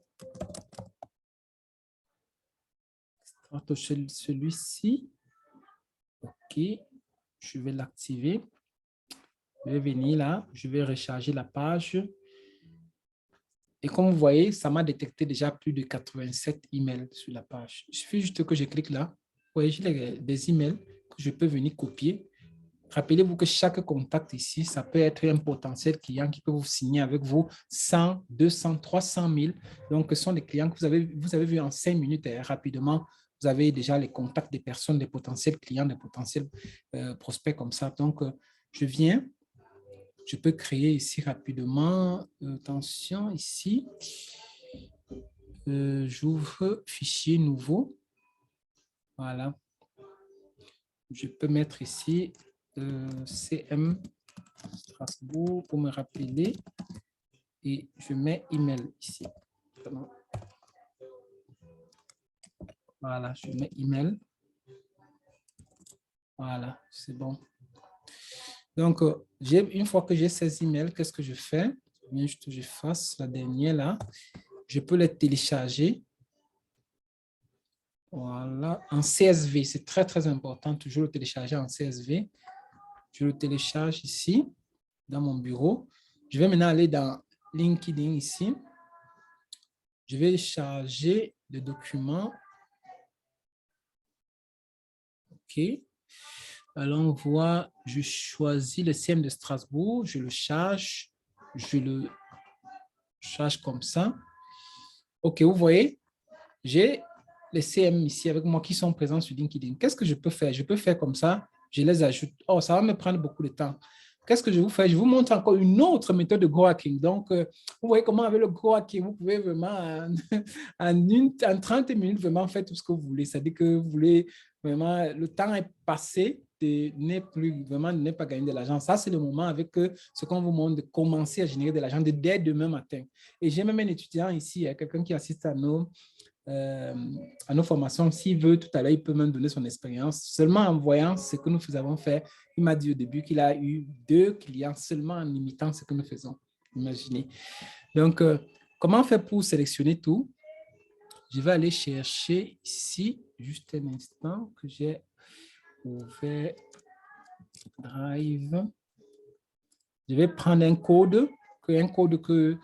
Celui-ci, OK, je vais l'activer. Je vais venir là, je vais recharger la page. Et comme vous voyez, ça m'a détecté déjà plus de 87 emails sur la page. Il suffit juste que je clique là. Vous voyez, j'ai des emails que je peux venir copier. Rappelez-vous que chaque contact ici, ça peut être un potentiel client qui peut vous signer avec vous 100, 200, 300 000. Donc, ce sont des clients que vous avez vu en 5 minutes et rapidement. Vous avez déjà les contacts des personnes, des potentiels clients, des potentiels prospects comme ça. Donc, je viens. Je peux créer ici rapidement. Attention, ici. J'ouvre fichier nouveau. Voilà. Je peux mettre ici CM Strasbourg pour me rappeler. Et je mets email ici. Voilà, je mets email. Voilà, c'est bon. Donc, une fois que j'ai ces emails, qu'est-ce que je fais? Je fasse la dernière là. Je peux les télécharger. Voilà, en CSV. C'est très, très important, toujours le télécharger en CSV. Je le télécharge ici, dans mon bureau. Je vais maintenant aller dans LinkedIn ici. Je vais charger le document. OK. Alors, on voit, je choisis le CM de Strasbourg, je le charge comme ça. OK, vous voyez, j'ai les CM ici avec moi qui sont présents sur LinkedIn. Qu'est-ce que je peux faire? Je peux faire comme ça, je les ajoute. Oh, ça va me prendre beaucoup de temps. Qu'est-ce que je vous fais? Je vous montre encore une autre méthode de Grow Hacking. Donc, vous voyez comment avec le Grow Hacking, vous pouvez vraiment, en 30 minutes, vraiment faire tout ce que vous voulez. C'est-à-dire que vous voulez vraiment, le temps est passé, ne pas gagner de l'argent. Ça, c'est le moment avec ce qu'on vous montre de commencer à générer de l'argent dès demain matin. Et j'ai même un étudiant ici, quelqu'un qui assiste à nos formations. S'il veut, tout à l'heure, il peut même donner son expérience. Seulement en voyant ce que nous avons fait, il m'a dit au début qu'il a eu 2 clients seulement en imitant ce que nous faisons. Imaginez. Donc, comment faire pour sélectionner tout? Je vais aller chercher ici, juste un instant, que j'ai ouvert Drive. Je vais prendre un code que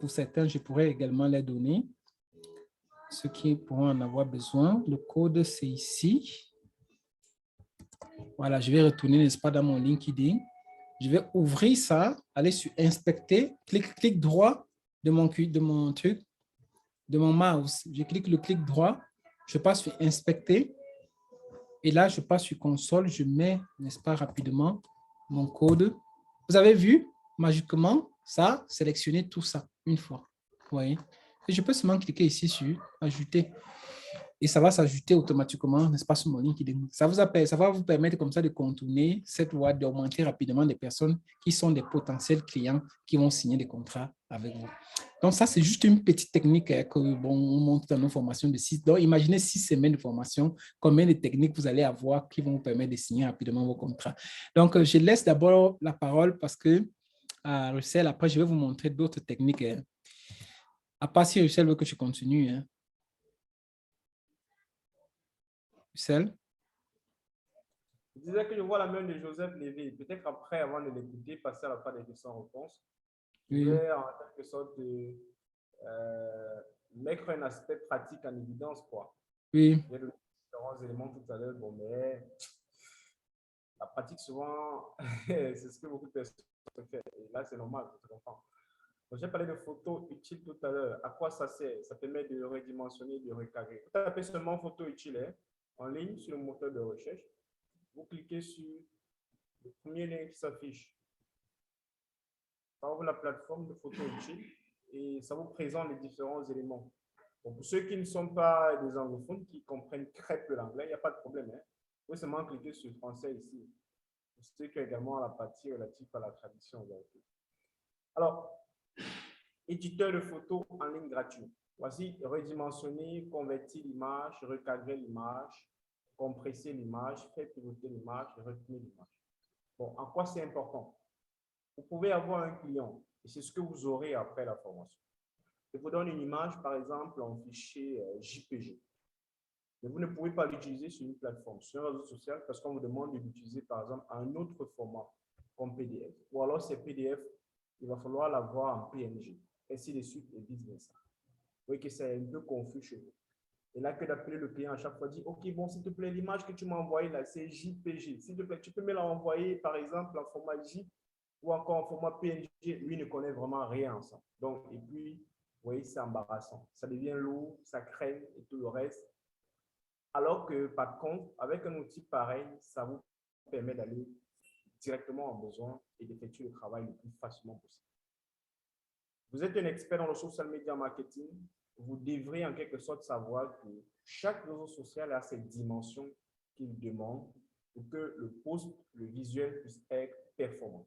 pour certains, je pourrais également les donner. Ceux qui pourront en avoir besoin. Le code, c'est ici. Voilà, je vais retourner, n'est-ce pas, dans mon LinkedIn. Je vais ouvrir ça, aller sur Inspecter, clic droit de mon truc, de mon mouse. Je clique le clic droit, je passe sur Inspecter. Et là, je passe sur Console, je mets, n'est-ce pas, rapidement mon code. Vous avez vu, magiquement, ça a sélectionné tout ça une fois. Vous voyez? Et je peux seulement cliquer ici sur Ajouter. Et ça va s'ajouter automatiquement, n'est-ce pas, sur mon LinkedIn. Ça va vous permettre comme ça de contourner cette voie, d'augmenter rapidement les personnes qui sont des potentiels clients qui vont signer des contrats avec vous. Donc, ça, c'est juste une petite technique que, bon, on montre dans nos formations de 6. Donc, imaginez 6 semaines de formation, combien de techniques vous allez avoir qui vont vous permettre de signer rapidement vos contrats. Donc, je laisse d'abord la parole parce que à Russell, après, je vais vous montrer d'autres techniques. À part si Russell veut que je continue. Russell? Je disais que je vois la main de Joseph Lévy. Peut-être après, avant de l'écouter, passer à la fin des questions-réponses, je Oui. vais en quelque sorte mettre un aspect pratique en évidence, quoi. Oui. J'ai donné différents éléments tout à l'heure, bon, mais la pratique, souvent, c'est ce que beaucoup de personnes font. Et là, c'est normal, je comprends. J'ai parlé de photos utiles tout à l'heure. À quoi ça sert? Ça permet de redimensionner, de recadrer. Vous tapez seulement photo utile en ligne sur le moteur de recherche. Vous cliquez sur le premier lien qui s'affiche. Ça ouvre la plateforme de photos utiles et ça vous présente les différents éléments. Donc, pour ceux qui ne sont pas des anglophones, qui comprennent très peu l'anglais, il n'y a pas de problème. Vous pouvez seulement cliquer sur le français ici. Pour ceux qui ont également la partie relative à la traduction. Alors, éditeur de photos en ligne gratuit. Voici redimensionner, convertir l'image, recadrer l'image, compresser l'image, faire pivoter l'image, retenir l'image. Bon, en quoi c'est important? Vous pouvez avoir un client, et c'est ce que vous aurez après la formation. Je vous donne une image, par exemple, en fichier JPG. Mais vous ne pouvez pas l'utiliser sur une plateforme, sur un réseau social, parce qu'on vous demande de l'utiliser, par exemple, un autre format, comme PDF. Ou alors, c'est PDF, il va falloir l'avoir en PNG, ainsi de suite, et vice-versa. Vous voyez que c'est un peu confus chez vous. Et là, que d'appeler le client à chaque fois, dit, OK, bon, s'il te plaît, l'image que tu m'as envoyée là, c'est JPG. S'il te plaît, tu peux me l'envoyer, par exemple, en format J ou encore en format PNG. Lui ne connaît vraiment rien en ça. Donc, et puis, vous voyez, c'est embarrassant. Ça devient lourd, ça craigne et tout le reste. Alors que, par contre, avec un outil pareil, ça vous permet d'aller directement en besoin et d'effectuer le travail le plus facilement possible. Vous êtes un expert dans le social media marketing. Vous devrez en quelque sorte savoir que chaque réseau social a ses dimensions qu'il demande pour que le post, le visuel puisse être performant.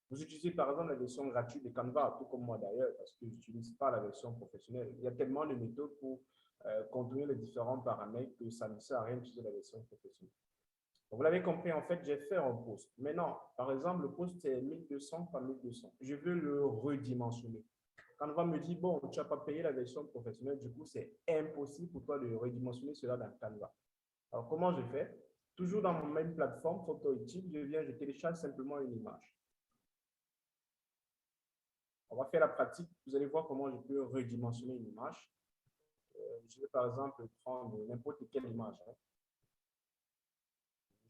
Vous utilisez par exemple la version gratuite de Canva, tout comme moi d'ailleurs, parce que je n'utilise pas la version professionnelle. Il y a tellement de méthodes pour contrôler les différents paramètres que ça ne sert à rien d'utiliser la version professionnelle. Donc, vous l'avez compris, en fait, j'ai fait un post. Maintenant, par exemple, le post est 1200 par 1200. Je veux le redimensionner. Canva me dit, bon, tu n'as pas payé la version professionnelle, du coup, c'est impossible pour toi de redimensionner cela dans Canva. Alors, comment je fais? Toujours dans ma même plateforme, Photo Utile, je télécharge simplement une image. On va faire la pratique. Vous allez voir comment je peux redimensionner une image. Je vais par exemple prendre n'importe quelle image.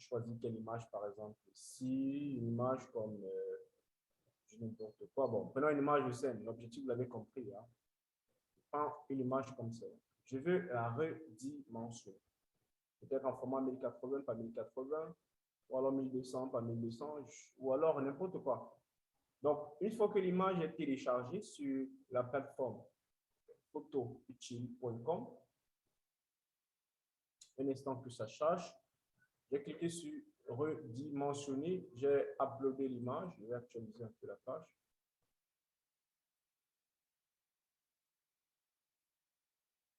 choisis quelle image, par exemple, ici, une image comme, je n'importe quoi. Bon, prenons une image de scène. L'objectif, vous l'avez compris. Hein. Prends une image comme ça. Je veux la redimensionner. Peut-être en format 1080 par 1080, ou alors 1200 par 1200, ou alors n'importe quoi. Donc, une fois que l'image est téléchargée sur la plateforme photoutile.com, un instant que ça charge, j'ai cliqué sur redimensionner, j'ai uploadé l'image, je vais actualiser un peu la page.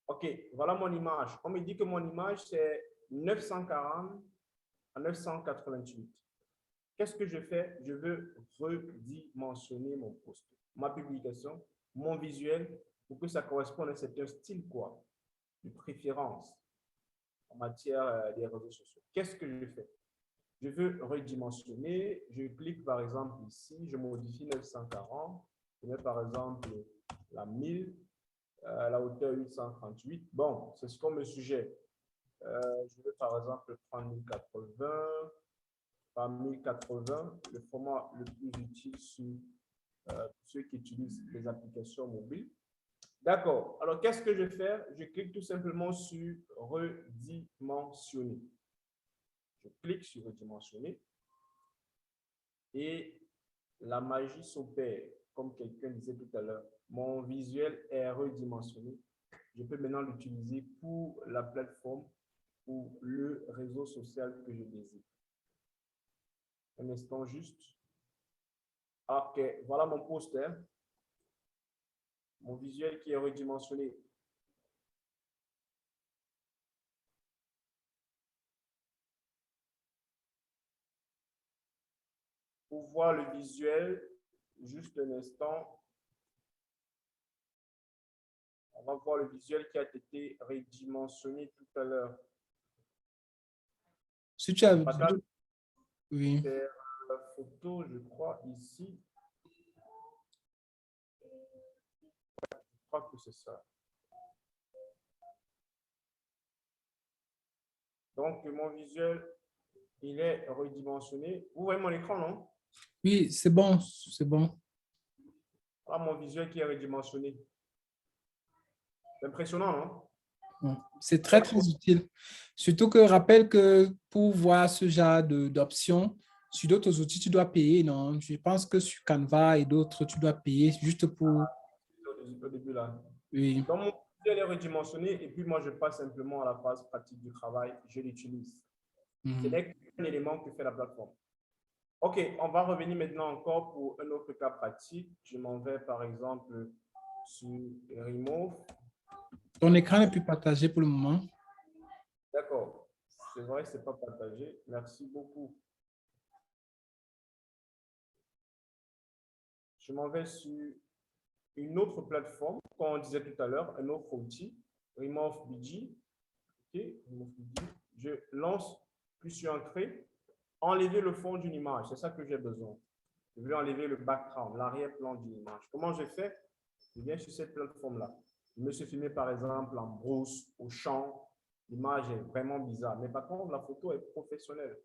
OK, voilà mon image. On me dit que mon image, c'est 940 à 988. Qu'est-ce que je fais? Je veux redimensionner mon post, ma publication, mon visuel, pour que ça corresponde à certain style, quoi, de préférence en matière des réseaux sociaux. Qu'est-ce que je fais? Je veux redimensionner. Je clique par exemple ici, je modifie 940. Je mets par exemple la 1000, la hauteur 838. Bon, c'est ce qu'on me suggère. Je vais par exemple prendre 1080. Par 1080, le format le plus utile sur ceux qui utilisent les applications mobiles. D'accord. Alors, qu'est-ce que je vais faire? Je clique tout simplement sur redimensionner. Je clique sur redimensionner et la magie s'opère. Comme quelqu'un disait tout à l'heure, mon visuel est redimensionné. Je peux maintenant l'utiliser pour la plateforme ou le réseau social que je désire. Un instant juste. OK, voilà mon poster. Mon visuel qui est redimensionné. Pour voir le visuel, juste un instant. On va voir le visuel qui a été redimensionné tout à l'heure. Si tu as... Oui. C'est la photo, je crois, ici. Je crois que c'est ça. Donc, mon visuel, il est redimensionné. Vous voyez mon écran, non? Oui, c'est bon, c'est bon. Voilà mon visuel qui est redimensionné. C'est impressionnant, non? C'est très, très utile. Surtout que rappelle que pour voir ce genre d'options, sur d'autres outils, tu dois payer, non? Je pense que sur Canva et d'autres, tu dois payer juste pour... Au début, là. Oui. Donc, mon visuel est redimensionné et puis moi, je passe simplement à la phase pratique du travail. Je l'utilise. Ce n'est qu'un élément que fait la plateforme. OK, on va revenir maintenant encore pour un autre cas pratique. Je m'en vais, par exemple, sur Remove. Ton écran n'est plus partagé pour le moment. D'accord. C'est vrai, ce n'est pas partagé. Merci beaucoup. Je m'en vais sur une autre plateforme, comme on disait tout à l'heure, un autre outil, Remove BG. OK, Remove BG. Je lance, puis sur Entrée, enlever le fond d'une image. C'est ça que j'ai besoin. Je veux enlever le background, l'arrière-plan d'une image. Comment je fais? Je viens sur cette plateforme-là. Je me suis filmé, par exemple, en brousse, au champ. L'image est vraiment bizarre. Mais par contre, la photo est professionnelle.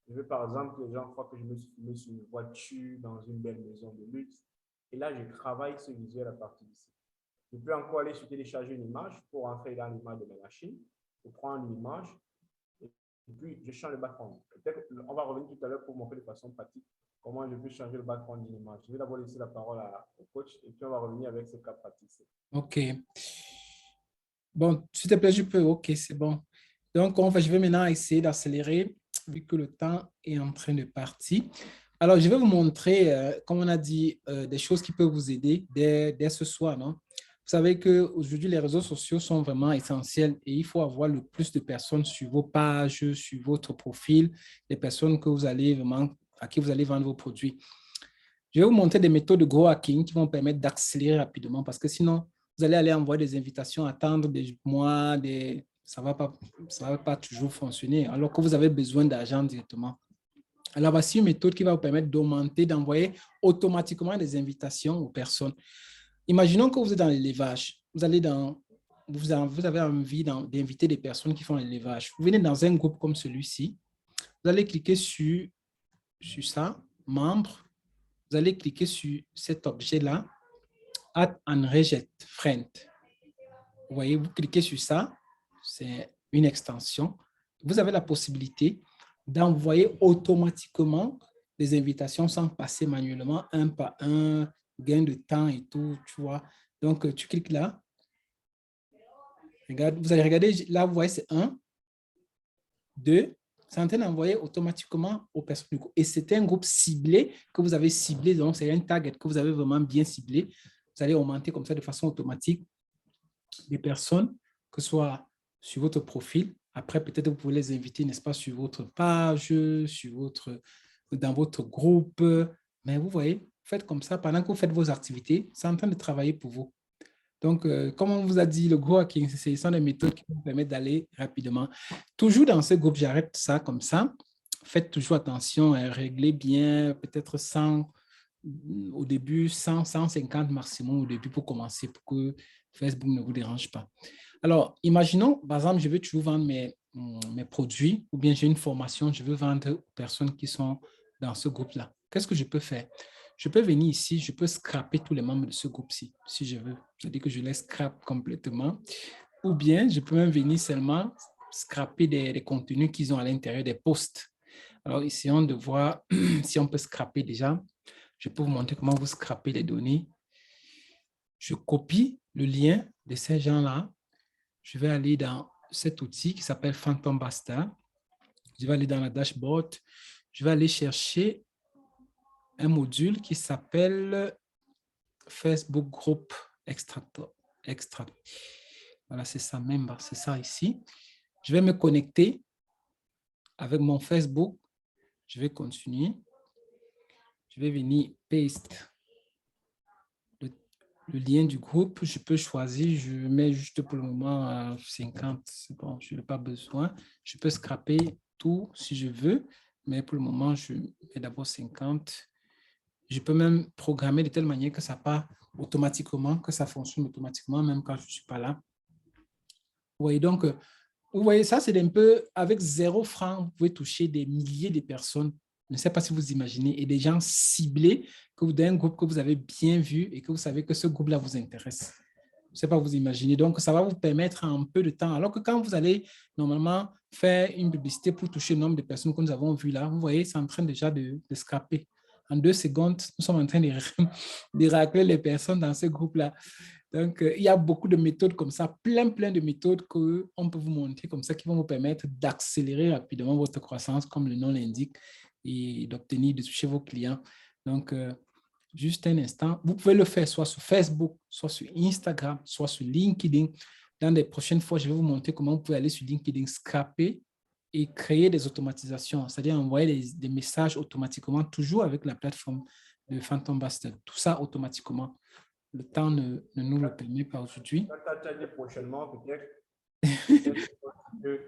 Je veux, par exemple, que les gens croient que je me suis filmé sur une voiture, dans une belle maison de luxe. Et là, je travaille ce visuel à partir d'ici. Je peux encore aller sur télécharger une image pour entrer dans l'image de ma machine. Je prends une image et puis je change le background. Peut-être on va revenir tout à l'heure pour montrer de façon pratique comment je peux changer le background d'une image. Je vais d'abord laisser la parole au coach et puis on va revenir avec ce cas pratique. OK. Bon, s'il te plaît, je peux. OK, c'est bon. Donc, je vais maintenant essayer d'accélérer vu que le temps est en train de partir. Alors, je vais vous montrer, comme on a dit, des choses qui peuvent vous aider dès ce soir, non? Vous savez qu'aujourd'hui, les réseaux sociaux sont vraiment essentiels et il faut avoir le plus de personnes sur vos pages, sur votre profil, des personnes que vous allez vraiment, à qui vous allez vendre vos produits. Je vais vous montrer des méthodes de gros hacking qui vont permettre d'accélérer rapidement parce que sinon, vous allez aller envoyer des invitations, attendre des mois, ça va pas toujours fonctionner alors que vous avez besoin d'argent directement. Alors, voici une méthode qui va vous permettre d'augmenter, d'envoyer automatiquement des invitations aux personnes. Imaginons que vous êtes dans l'élevage. Vous avez envie d'inviter des personnes qui font l'élevage. Vous venez dans un groupe comme celui-ci. vous allez cliquer sur ça, membre. Vous allez cliquer sur cet objet-là, Add and Reject Friend. Vous voyez, vous cliquez sur ça, c'est une extension. Vous avez la possibilité d'envoyer automatiquement des invitations sans passer manuellement un par un, gain de temps et tout, tu vois. Donc, tu cliques là. Regarde, vous allez regarder, là, vous voyez, c'est 1, 2, c'est en train d'envoyer automatiquement aux personnes du groupe. Et c'est un groupe ciblé que vous avez ciblé, donc c'est un target que vous avez vraiment bien ciblé. Vous allez augmenter comme ça de façon automatique des personnes, que ce soit sur votre profil. Après, peut-être vous pouvez les inviter, n'est-ce pas, sur votre page, dans votre groupe. Mais vous voyez, faites comme ça. Pendant que vous faites vos activités, c'est en train de travailler pour vous. Donc, comme on vous a dit, le gros hacking, ce sont des méthodes qui vous permettent d'aller rapidement. Toujours dans ce groupe, j'arrête ça comme ça. Faites toujours attention, réglez bien, peut-être 100 au début, 100, 150 maximum au début pour commencer, pour que Facebook ne vous dérange pas. Alors, imaginons, par exemple, je veux toujours vendre mes produits ou bien j'ai une formation, je veux vendre aux personnes qui sont dans ce groupe-là. Qu'est-ce que je peux faire? Je peux venir ici, je peux scraper tous les membres de ce groupe-ci, si je veux. C'est-à-dire que je les scrape complètement. Ou bien, je peux même venir seulement scraper des contenus qu'ils ont à l'intérieur des posts. Alors, essayons de voir si on peut scraper déjà. Je peux vous montrer comment vous scrapez les données. Je copie le lien de ces gens-là. Je vais aller dans cet outil qui s'appelle Phantom Buster. Je vais aller dans la dashboard. Je vais aller chercher un module qui s'appelle Facebook Group Extract. Voilà, c'est ça même, c'est ça ici. Je vais me connecter avec mon Facebook. Je vais continuer. Je vais venir paste le lien du groupe. Je peux choisir, je mets juste pour le moment à 50, c'est bon, je n'ai pas besoin. Je peux scraper tout si je veux, mais pour le moment, je mets d'abord 50. Je peux même programmer de telle manière que ça part automatiquement, que ça fonctionne automatiquement, même quand je ne suis pas là. Vous voyez donc, vous voyez, ça, c'est un peu, avec 0 francs, vous pouvez toucher des milliers de personnes. Je ne sais pas si vous imaginez, et des gens ciblés d'un groupe que vous avez bien vu et que vous savez que ce groupe-là vous intéresse. Je ne sais pas vous imaginer. Donc, ça va vous permettre en peu de temps. Alors que quand vous allez normalement faire une publicité pour toucher le nombre de personnes que nous avons vues là, vous voyez, c'est en train déjà de scraper. En 2 secondes, nous sommes en train de racler les personnes dans ce groupe-là. Donc, il y a beaucoup de méthodes comme ça, plein de méthodes qu'on peut vous montrer comme ça qui vont vous permettre d'accélérer rapidement votre croissance, comme le nom l'indique, et d'obtenir, de toucher vos clients. Donc, juste un instant, vous pouvez le faire soit sur Facebook, soit sur Instagram, soit sur LinkedIn. Dans les prochaines fois, je vais vous montrer comment vous pouvez aller sur LinkedIn, scraper et créer des automatisations, c'est-à-dire envoyer des messages automatiquement, toujours avec la plateforme de Phantom Buster. Tout ça automatiquement. Le temps ne nous le permet pas aujourd'hui. Tu as dit prochainement, peut-être que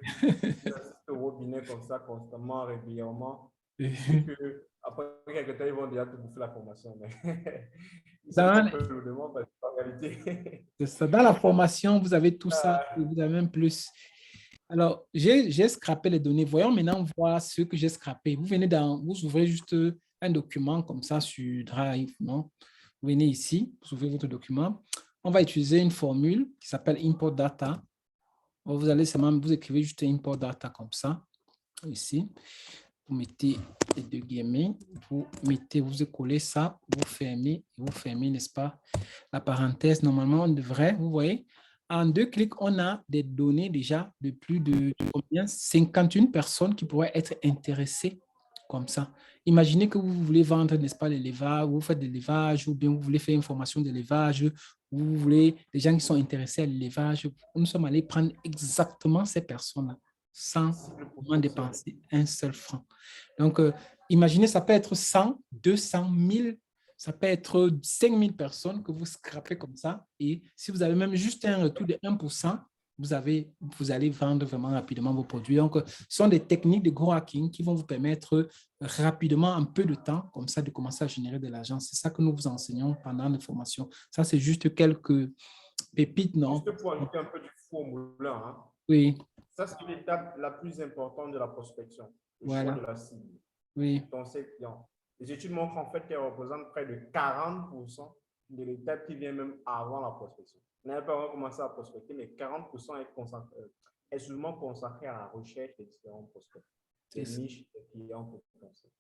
tu assistes au robinet comme ça, constamment, régulièrement. Après quelques temps, ils vont déjà te bouffer la formation. Mais ils sont pas le demande parce qu'en réalité. Dans la formation, vous avez tout ça et vous avez même plus. Alors, j'ai scrappé les données. Voyons maintenant voir ce que j'ai scrappé. Vous ouvrez juste un document comme ça sur Drive, non? Vous venez ici, vous ouvrez votre document. On va utiliser une formule qui s'appelle import data. Vous allez seulement, vous écrivez juste import data comme ça, ici. Vous mettez les 2 guillemets, vous collez ça, vous fermez, n'est-ce pas? La parenthèse, normalement, on devrait, vous voyez, en 2 clics, on a des données déjà de plus de combien? 51 personnes qui pourraient être intéressées comme ça. Imaginez que vous voulez vendre, n'est-ce pas, l'élevage, vous faites de l'élevage, ou bien vous voulez faire une formation d'élevage, vous voulez des gens qui sont intéressés à l'élevage. Nous sommes allés prendre exactement ces personnes-là sans dépenser un seul franc. Donc, imaginez, ça peut être 100, 200, 1000, ça peut être 5000 personnes que vous scrapez comme ça. Et si vous avez même juste un retour de 1%, vous allez vendre vraiment rapidement vos produits. Donc, ce sont des techniques de gros hacking qui vont vous permettre rapidement, en peu de temps, comme ça, de commencer à générer de l'argent. C'est ça que nous vous enseignons pendant les formations. Ça, c'est juste quelques pépites, non? Juste pour ajouter un peu du four au moulin. Hein. Oui. Ça, c'est l'étape la plus importante de la prospection. le choix Voilà. de la cible, Oui. ton client. Les études montrent en fait qu'elle représente près de 40% de l'étape qui vient même avant la prospection. On n'avait pas vraiment commencé à prospecter, mais 40% est seulement consacré à la recherche des différents prospects, des niches des clients potentiels.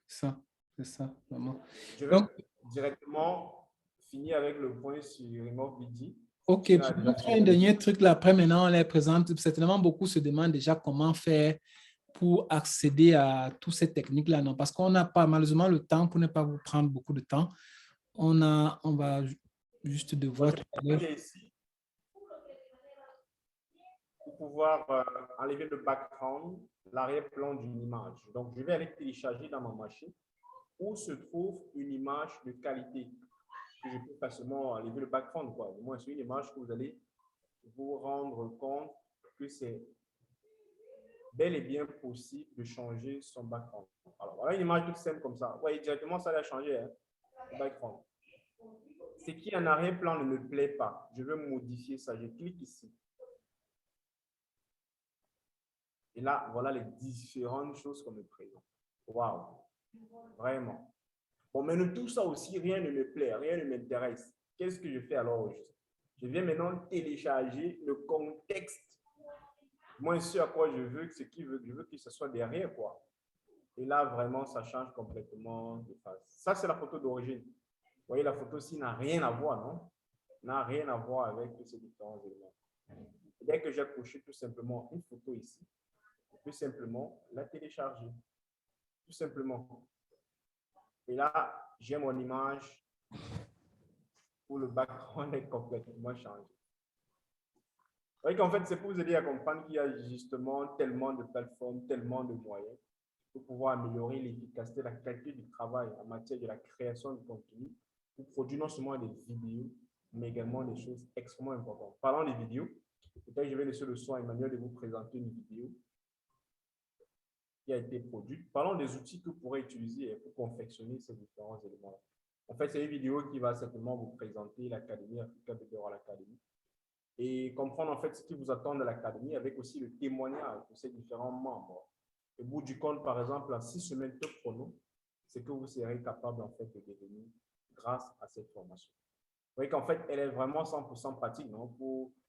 C'est ça, vraiment. Je vais Donc, directement finir avec le point sur Remove BD. OK, je vais faire un dernier truc là. Après, maintenant, on les présente. Certainement, beaucoup se demandent déjà comment faire pour accéder à toutes ces techniques-là. Non, parce qu'on n'a pas malheureusement le temps pour ne pas vous prendre beaucoup de temps. On va juste devoir. Je vais ici pour pouvoir enlever le background, l'arrière-plan d'une image. Donc, je vais aller télécharger dans ma machine où se trouve une image de qualité que je peux facilement enlever le background. Au moins, c'est une image que vous allez vous rendre compte que c'est bel et bien possible de changer son background. Alors, voilà une image toute simple comme ça. Vous voyez directement, ça va changer hein, le background. Ce qui en arrière-plan ne me plaît pas, je veux modifier ça. Je clique ici. Et là, voilà les différentes choses qu'on me présente. Waouh! Vraiment. Bon, mais tout ça aussi, rien ne me plaît, rien ne m'intéresse. Qu'est-ce que je fais alors? Je viens maintenant télécharger le contexte. Moi, ce à quoi je veux, je veux que ce soit derrière, quoi. Et là, vraiment, ça change complètement de phase. Ça, c'est la photo d'origine. Vous voyez, la photo-ci n'a rien à voir, non? N'a rien à voir avec ces différents éléments. Et dès que j'ai coché tout simplement une photo ici, je peux simplement la télécharger. Tout simplement. Et là, j'ai mon image où le background est complètement changé. Vous voyez qu'en fait, c'est pour vous aider à comprendre qu'il y a justement tellement de plateformes, tellement de moyens pour pouvoir améliorer l'efficacité, la qualité du travail en matière de la création de contenu pour produire non seulement des vidéos, mais également des choses extrêmement importantes. Parlant des vidéos, peut-être je vais laisser le soin, Emmanuel, de vous présenter une vidéo qui a été produite. Parlons des outils que vous pourrez utiliser pour confectionner ces différents éléments. En fait, c'est une vidéo qui va simplement vous présenter l'Académie Africa Behavioral Academy et comprendre en fait ce qui vous attend de l'Académie avec aussi le témoignage de ces différents membres. Au bout du compte, par exemple, en 6 semaines top chrono, c'est que vous serez capable en fait de devenir grâce à cette formation. Vous voyez qu'en fait, elle est vraiment 100% pratique, non?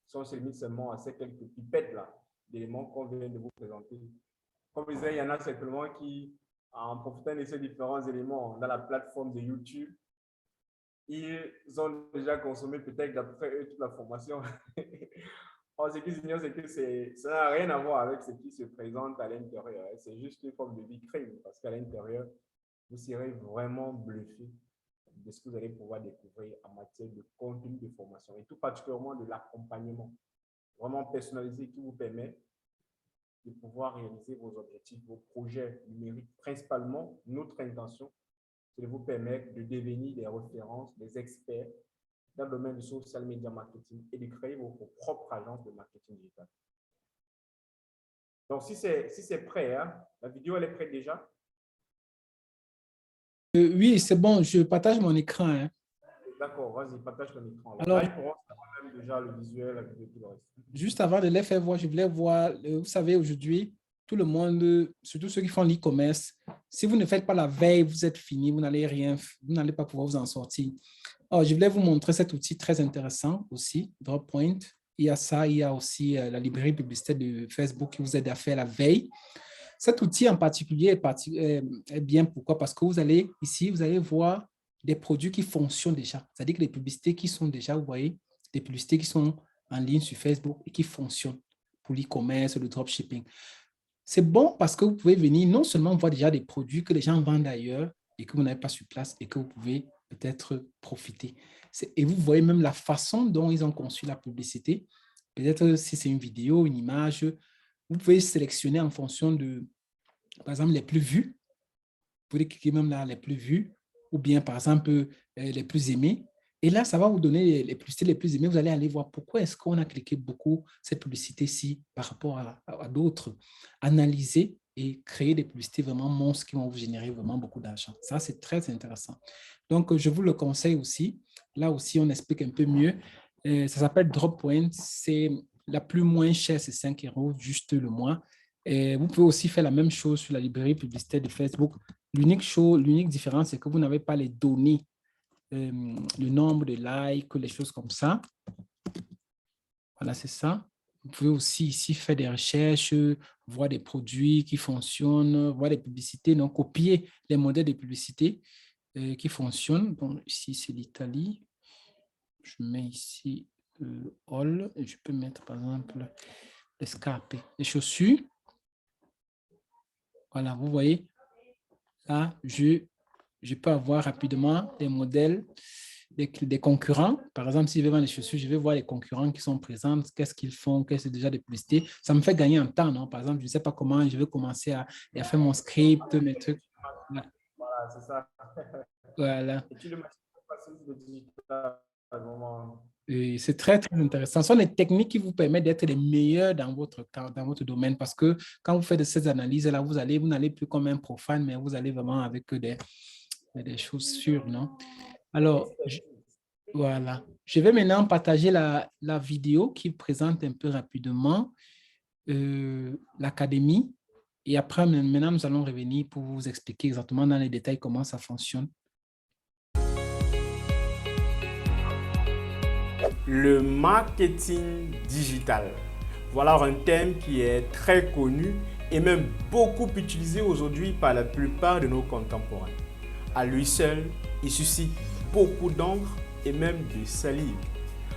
Si on se limite seulement à ces quelques pipettes là, d'éléments qu'on vient de vous présenter. Comme je disais, il y en a simplement qui, en profitant de ces différents éléments dans la plateforme de YouTube, ils ont déjà consommé peut-être d'après eux toute la formation. Or, ce qu'ils ignorent, c'est que ça n'a rien à voir avec ce qui se présente à l'intérieur. C'est juste une forme de vitrine parce qu'à l'intérieur, vous serez vraiment bluffé de ce que vous allez pouvoir découvrir en matière de contenu de formation et tout particulièrement de l'accompagnement vraiment personnalisé qui vous permet de pouvoir réaliser vos objectifs, vos projets numériques. Principalement, notre intention, c'est de vous permettre de devenir des références, des experts dans le domaine du social media marketing et de créer votre propre agence de marketing digital. Donc, si c'est prêt, hein, la vidéo, elle est prête déjà? Oui, c'est bon, je partage mon écran. Hein. D'accord, vas-y, partage ton écran. Alors, là, ils pourront savoir même déjà le visuel, la vidéo, tout le reste. Juste avant de les faire voir, je voulais voir, vous savez, aujourd'hui, tout le monde, surtout ceux qui font l'e-commerce, si vous ne faites pas la veille, vous êtes fini, vous n'allez pas pouvoir vous en sortir. Alors, je voulais vous montrer cet outil très intéressant aussi, Droppoint. Il y a ça, il y a aussi la librairie publicitaire de Facebook qui vous aide à faire la veille. Cet outil en particulier est bien. Pourquoi? Parce que vous allez ici, vous allez voir des produits qui fonctionnent déjà. C'est-à-dire que les publicités qui sont déjà, vous voyez, des publicités qui sont en ligne sur Facebook et qui fonctionnent pour l'e-commerce, le dropshipping. C'est bon parce que vous pouvez venir non seulement voir déjà des produits que les gens vendent ailleurs et que vous n'avez pas sur place et que vous pouvez peut-être profiter. Et vous voyez même la façon dont ils ont conçu la publicité. Peut-être si c'est une vidéo, une image, vous pouvez sélectionner en fonction de, par exemple, les plus vus. Vous pouvez cliquer même là, les plus vus, ou bien, par exemple, les plus aimés. Et là, ça va vous donner les publicités les plus aimées. Vous allez aller voir pourquoi est-ce qu'on a cliqué beaucoup cette publicité-ci par rapport à d'autres. Analyser et créer des publicités vraiment monstres qui vont vous générer vraiment beaucoup d'argent. Ça, c'est très intéressant. Donc, je vous le conseille aussi. Là aussi, on explique un peu mieux. Ça s'appelle Droppoint. C'est la plus moins chère, c'est 5 € juste le mois. Et vous pouvez aussi faire la même chose sur la librairie publicitaire de Facebook. L'unique différence, c'est que vous n'avez pas les données, le nombre de likes, les choses comme ça. Voilà, c'est ça. Vous pouvez aussi ici faire des recherches, voir des produits qui fonctionnent, voir des publicités, donc copier les modèles de publicité qui fonctionnent. Bon, ici, c'est l'Italie. Je mets ici all et je peux mettre, par exemple, les scarpes, les chaussures. Voilà, vous voyez, là, je peux avoir rapidement des modèles des concurrents. Par exemple, si je vais vendre les chaussures, je vais voir les concurrents qui sont présents, qu'est-ce qu'ils font, qu'est-ce que c'est déjà des publicités. Ça me fait gagner en temps, non? Par exemple, je ne sais pas comment je vais commencer à faire mon script, mes trucs. Voilà, c'est ça. Voilà. Et tu le facile de digital à un moment. Et c'est très, très intéressant. Ce sont des techniques qui vous permettent d'être les meilleurs dans votre domaine parce que quand vous faites ces analyses-là, vous n'allez plus comme un profane, mais vous allez vraiment avec des choses sûres, non? Alors, voilà. Je vais maintenant partager la vidéo qui présente un peu rapidement l'académie. Et après, maintenant, nous allons revenir pour vous expliquer exactement dans les détails comment ça fonctionne. Le marketing digital. Voilà un thème qui est très connu et même beaucoup utilisé aujourd'hui par la plupart de nos contemporains. À lui seul, il suscite beaucoup d'encre et même de salive.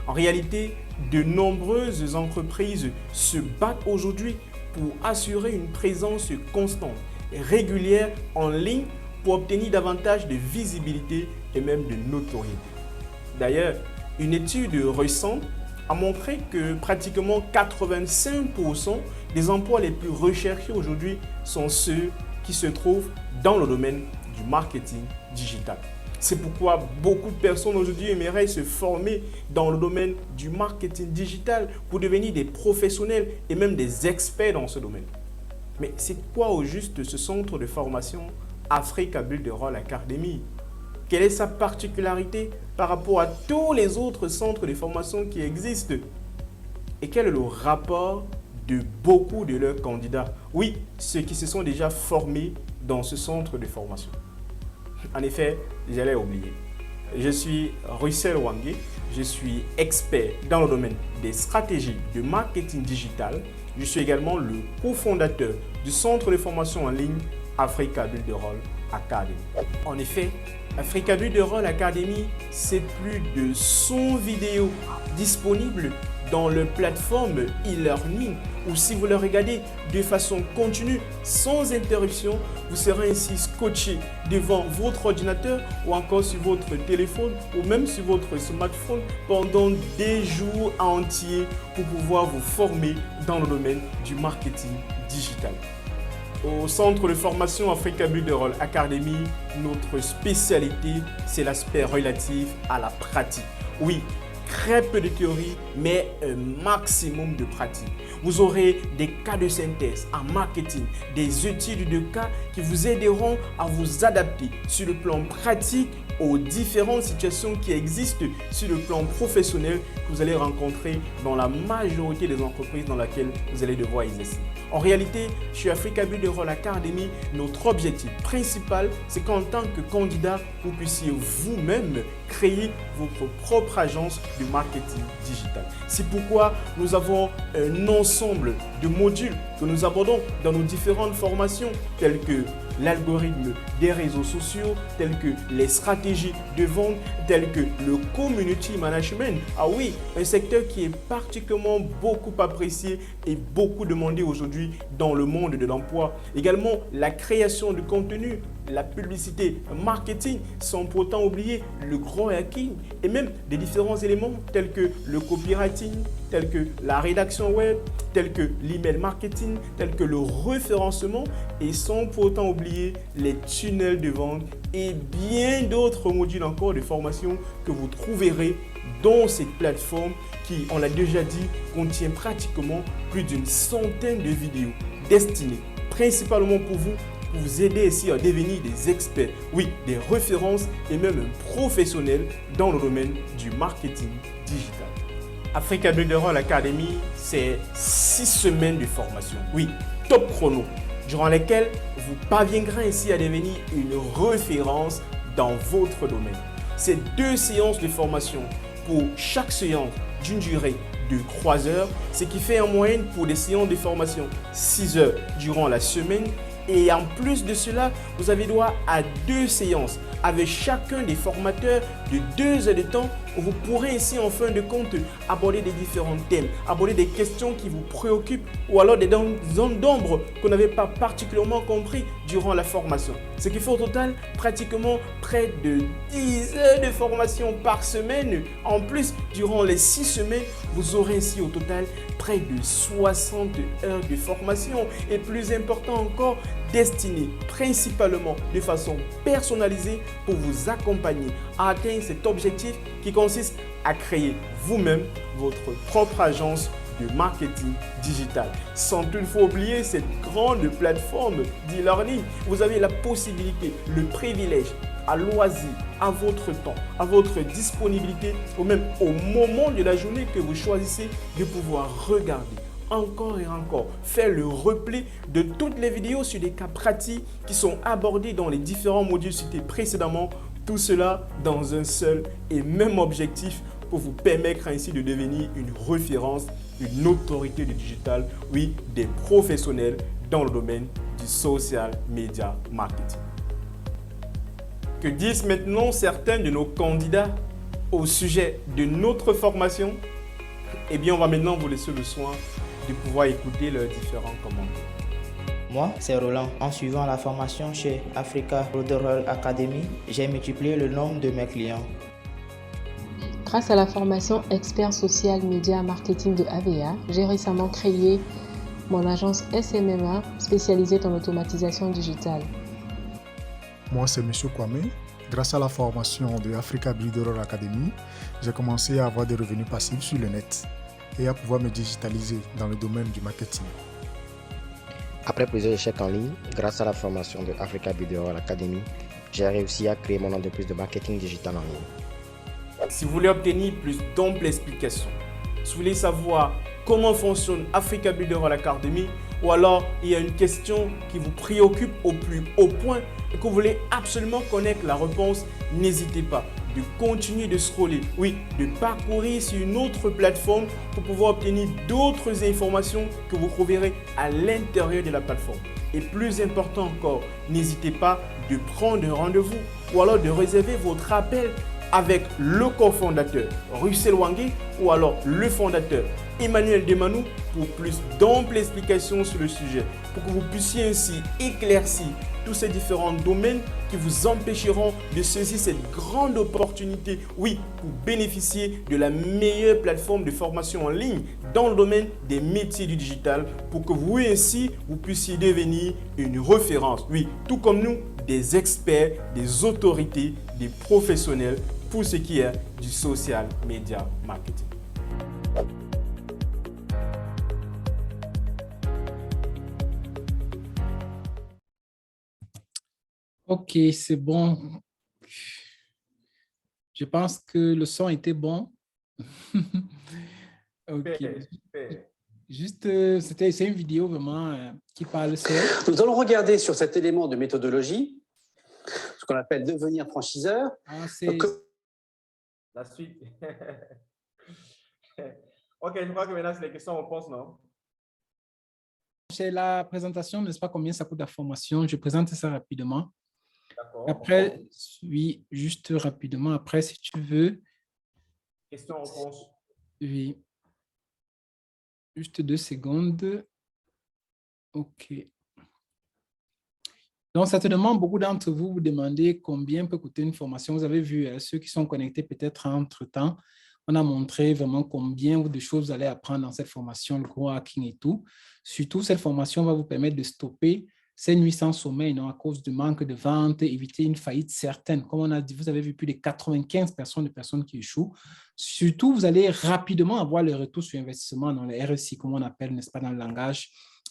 En réalité, de nombreuses entreprises se battent aujourd'hui pour assurer une présence constante et régulière en ligne pour obtenir davantage de visibilité et même de notoriété. D'ailleurs, une étude récente a montré que pratiquement 85% des emplois les plus recherchés aujourd'hui sont ceux qui se trouvent dans le domaine du marketing digital. C'est pourquoi beaucoup de personnes aujourd'hui aimeraient se former dans le domaine du marketing digital pour devenir des professionnels et même des experts dans ce domaine. Mais c'est quoi au juste ce centre de formation Africa Builderall Academy? Quelle est sa particularité par rapport à tous les autres centres de formation qui existent? Et quel est le rapport de beaucoup de leurs candidats? Oui, ceux qui se sont déjà formés dans ce centre de formation. En effet, j'allais oublier. Je suis Russell Wangé, je suis expert dans le domaine des stratégies de marketing digital. Je suis également le cofondateur du centre de formation en ligne Africa Builderall Academy. En effet, Africa Builderall Academy, c'est plus de 100 vidéos disponibles dans la plateforme e-learning ou si vous le regardez de façon continue, sans interruption, vous serez ainsi scotché devant votre ordinateur ou encore sur votre téléphone ou même sur votre smartphone pendant des jours entiers pour pouvoir vous former dans le domaine du marketing digital. Au centre de formation Africa Builderall Academy, notre spécialité, c'est l'aspect relatif à la pratique. Oui, très peu de théorie, mais un maximum de pratique. Vous aurez des cas de synthèse en marketing, des études de cas qui vous aideront à vous adapter sur le plan pratique aux différentes situations qui existent sur le plan professionnel que vous allez rencontrer dans la majorité des entreprises dans lesquelles vous allez devoir exercer. En réalité, chez Africa Builderall Academy, notre objectif principal, c'est qu'en tant que candidat, vous puissiez vous-même créer votre propre agence de marketing digital. C'est pourquoi nous avons un ensemble de modules que nous abordons dans nos différentes formations, telles que l'algorithme des réseaux sociaux, tels que les stratégies de vente, tels que le community management. Ah oui, un secteur qui est particulièrement beaucoup apprécié et beaucoup demandé aujourd'hui dans le monde de l'emploi. Également, la création de contenu, la publicité, marketing, sans pourtant oublier le grand hacking et même des différents éléments tels que le copywriting, tels que la rédaction web, tels que l'email marketing, tels que le référencement et sans pourtant oublier les tunnels de vente et bien d'autres modules encore de formation que vous trouverez dans cette plateforme qui, on l'a déjà dit, contient pratiquement plus d'une centaine de vidéos destinées principalement pour vous aider ici à devenir des experts, oui, des références et même un professionnel dans le domaine du marketing digital. Africa Builderall Academy, c'est 6 semaines de formation. Oui, top chrono, durant lesquels vous parviendrez ainsi à devenir une référence dans votre domaine. Ces 2 séances de formation pour chaque séance d'une durée de 3 heures, ce qui fait en moyenne pour des séances de formation 6 heures durant la semaine. Et en plus de cela, vous avez droit à 2 séances avec chacun des formateurs de 2 heures de temps où vous pourrez ainsi en fin de compte aborder des différents thèmes, aborder des questions qui vous préoccupent ou alors des zones d'ombre qu'on n'avait pas particulièrement compris durant la formation. Ce qui fait au total pratiquement près de 10 heures de formation par semaine. En plus, durant les 6 semaines, vous aurez ainsi au total près de 60 heures de formation et plus important encore, destiné principalement de façon personnalisée pour vous accompagner à atteindre cet objectif qui consiste à créer vous-même votre propre agence de marketing digital. Sans toutefois oublier cette grande plateforme d'e-learning, vous avez la possibilité, le privilège, à loisir, à votre temps, à votre disponibilité ou même au moment de la journée que vous choisissez de pouvoir regarder encore et encore, faire le replay de toutes les vidéos sur des cas pratiques qui sont abordés dans les différents modules cités précédemment. Tout cela dans un seul et même objectif pour vous permettre ainsi de devenir une référence, une autorité du digital, oui, des professionnels dans le domaine du social media marketing. Que disent maintenant certains de nos candidats au sujet de notre formation? Eh bien, on va maintenant vous laisser le soin de pouvoir écouter leurs différents commentaires. Moi, c'est Roland. En suivant la formation chez Africa Ruderall Academy, j'ai multiplié le nombre de mes clients. Grâce à la formation Expert Social Media Marketing de AVA, j'ai récemment créé mon agence SMMA spécialisée dans l'automatisation digitale. Moi, c'est M. Kwame. Grâce à la formation de Africa Ruderall Academy, j'ai commencé à avoir des revenus passifs sur le net et à pouvoir me digitaliser dans le domaine du marketing. Après plusieurs échecs en ligne, grâce à la formation de Africa Ruderall Academy, j'ai réussi à créer mon entreprise de marketing digital en ligne. Si vous voulez obtenir plus d'amples explications, si vous voulez savoir comment fonctionne Africa Ruderall Academy, ou alors il y a une question qui vous préoccupe au plus haut point et que vous voulez absolument connaître la réponse, n'hésitez pas de continuer de scroller, oui, de parcourir sur une autre plateforme pour pouvoir obtenir d'autres informations que vous trouverez à l'intérieur de la plateforme. Et plus important encore, n'hésitez pas de prendre un rendez-vous ou alors de réserver votre appel avec le cofondateur Russell Wangué ou alors le fondateur Emmanuel Demanou pour plus d'amples explications sur le sujet, pour que vous puissiez ainsi éclaircir tous ces différents domaines qui vous empêcheront de saisir cette grande opportunité, oui, pour bénéficier de la meilleure plateforme de formation en ligne dans le domaine des métiers du digital, pour que vous ainsi, vous puissiez devenir une référence, oui, tout comme nous, des experts, des autorités, des professionnels pour ce qui est du social media marketing. Ok, c'est bon. Je pense que le son était bon. Ok. Juste, c'est une vidéo vraiment qui parle seul. Nous allons regarder sur cet élément de méthodologie, ce qu'on appelle devenir franchiseur. La suite. Ok, je crois que maintenant c'est les questions-réponses, non? C'est la présentation, n'est-ce pas, combien ça coûte la formation? Je présente ça rapidement. Après, oui, juste rapidement. Après, si tu veux. Question-réponse. Oui. Juste 2 secondes. OK. Donc, certainement, beaucoup d'entre vous vous demandez combien peut coûter une formation. Vous avez vu, ceux qui sont connectés peut-être entre-temps, on a montré vraiment combien de choses vous allez apprendre dans cette formation, le gros hacking et tout. Surtout, cette formation va vous permettre de stopper ces nuits sans sommeil, non, à cause du manque de vente, éviter une faillite certaine. Comme on a dit, vous avez vu plus de 95 personnes qui échouent. Surtout, vous allez rapidement avoir le retour sur investissement dans le RSI, comme on appelle, n'est-ce pas, dans le langage,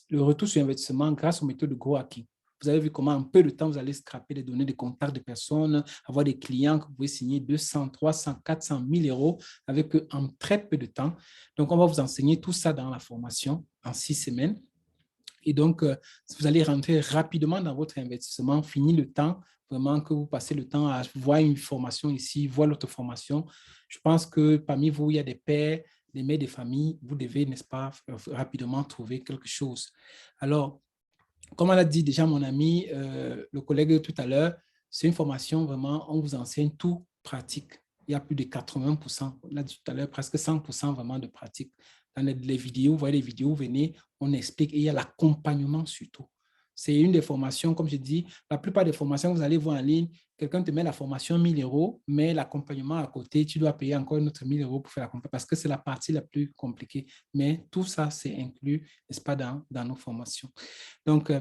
le retour sur investissement grâce aux méthodes de gros hacking. Vous avez vu comment en peu de temps, vous allez scraper les données de contacts de personnes, avoir des clients que vous pouvez signer 200, 300, 400 000 euros avec eux en très peu de temps. Donc, on va vous enseigner tout ça dans la formation en 6 semaines. Et donc, vous allez rentrer rapidement dans votre investissement, fini le temps, vraiment que vous passez le temps à voir une formation ici, voir l'autre formation. Je pense que parmi vous, il y a des pères, des mères de famille, vous devez, n'est-ce pas, rapidement trouver quelque chose. Alors, comme l'a dit déjà mon ami, le collègue tout à l'heure, c'est une formation vraiment, on vous enseigne tout pratique. Il y a plus de 80%, on l'a dit tout à l'heure, presque 100% vraiment de pratique. Dans les vidéos, vous voyez les vidéos, venez, on explique et il y a l'accompagnement surtout. C'est une des formations, comme je dis, la plupart des formations, vous allez voir en ligne, quelqu'un te met la formation 1 000 €, mais l'accompagnement à côté, tu dois payer encore une autre 1 000 € pour faire l'accompagnement parce que c'est la partie la plus compliquée. Mais tout ça, c'est inclus, n'est-ce pas, dans nos formations. Donc,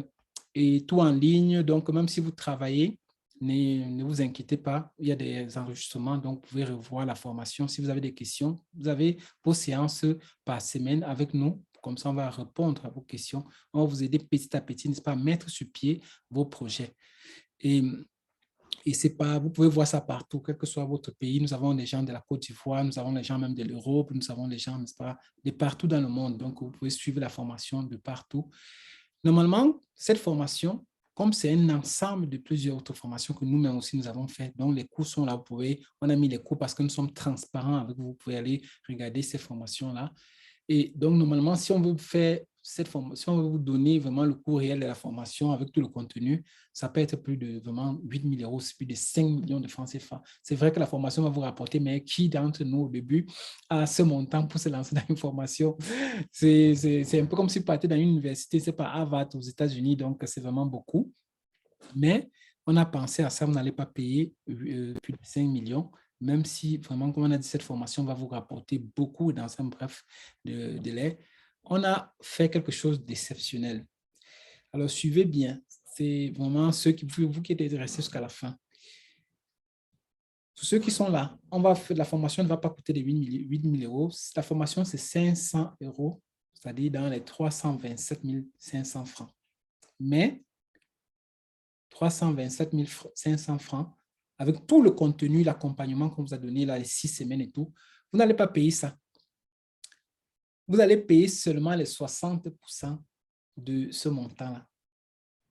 et tout en ligne, donc même si vous travaillez, ne vous inquiétez pas, il y a des enregistrements, donc vous pouvez revoir la formation. Si vous avez des questions, vous avez vos séances par semaine avec nous. Comme ça, on va répondre à vos questions. On va vous aider petit à petit, n'est-ce pas, à mettre sur pied vos projets. Et c'est pas, vous pouvez voir ça partout, quel que soit votre pays. Nous avons des gens de la Côte d'Ivoire, nous avons des gens même de l'Europe, nous avons des gens, n'est-ce pas, de partout dans le monde. Donc, vous pouvez suivre la formation de partout. Normalement, cette formation, comme c'est un ensemble de plusieurs autres formations que nous-mêmes aussi nous avons fait, donc les cours sont là, on a mis les cours parce que nous sommes transparents avec vous, vous pouvez aller regarder ces formations-là. Et donc, normalement, si on veut faire cette formation, si on veut vous donner vraiment le cours réel de la formation avec tout le contenu, ça peut être plus de vraiment 8 000 €, c'est plus de 5 millions de francs CFA. C'est vrai que la formation va vous rapporter, mais qui d'entre nous au début a ce montant pour se lancer dans une formation? C'est un peu comme si vous partez dans une université, c'est pas Harvard aux États-Unis, donc c'est vraiment beaucoup. Mais on a pensé à ça, vous n'allez pas payer plus de 5 millions. Même si vraiment, comme on a dit, cette formation va vous rapporter beaucoup dans un bref délai, on a fait quelque chose d'exceptionnel. Alors, suivez bien. C'est vraiment vous qui êtes restés jusqu'à la fin. Tous ceux qui sont là, la formation ne va pas coûter de 8 000 €. La formation, c'est 500 €, c'est-à-dire dans les 327 500 francs. Mais 327 500 francs, avec tout le contenu, l'accompagnement qu'on vous a donné, là, les 6 semaines et tout, vous n'allez pas payer ça. Vous allez payer seulement les 60% de ce montant-là,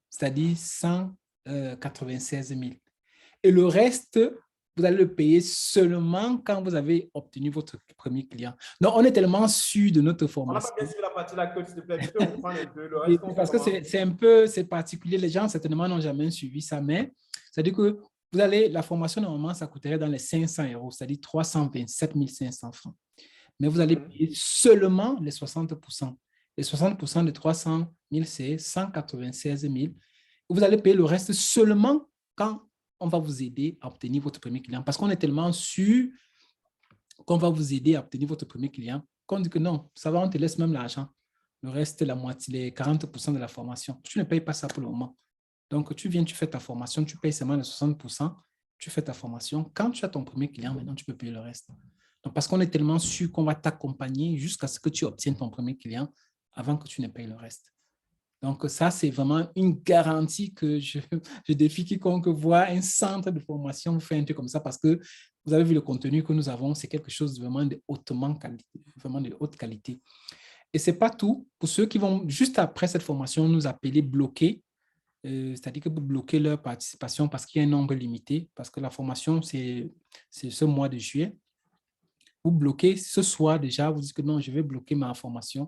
c'est-à-dire 196 000. Et le reste, vous allez le payer seulement quand vous avez obtenu votre premier client. Donc, on est tellement sûr de notre formation. On n'a pas bien suivi la partie là, coach, s'il te plaît. Tu peux reprendre un peu le reste. Parce que c'est particulier. Les gens, certainement, n'ont jamais suivi ça, mais c'est-à-dire que la formation, normalement, ça coûterait dans les 500 €, c'est-à-dire 327 500 francs. Mais vous allez payer seulement les 60%. Les 60% de 300 000, c'est 196 000. Vous allez payer le reste seulement quand on va vous aider à obtenir votre premier client. Parce qu'on est tellement sûr qu'on va vous aider à obtenir votre premier client qu'on dit que non, ça va, on te laisse même l'argent. Le reste, la moitié, les 40% de la formation. Tu ne payes pas ça pour le moment. Donc, tu viens, tu fais ta formation, tu payes seulement les 60%, tu fais ta formation. Quand tu as ton premier client, maintenant, tu peux payer le reste. Donc, parce qu'on est tellement sûr qu'on va t'accompagner jusqu'à ce que tu obtiennes ton premier client avant que tu ne payes le reste. Donc, ça, c'est vraiment une garantie que je défie quiconque voit un centre de formation vous faire un truc comme ça parce que vous avez vu le contenu que nous avons, c'est quelque chose vraiment de vraiment de haute qualité. Et ce n'est pas tout. Pour ceux qui vont, juste après cette formation, nous appeler bloquer, c'est-à-dire que vous bloquez leur participation parce qu'il y a un nombre limité, parce que la formation, c'est ce mois de juillet. Vous bloquez ce soir déjà, vous dites que non, je vais bloquer ma formation,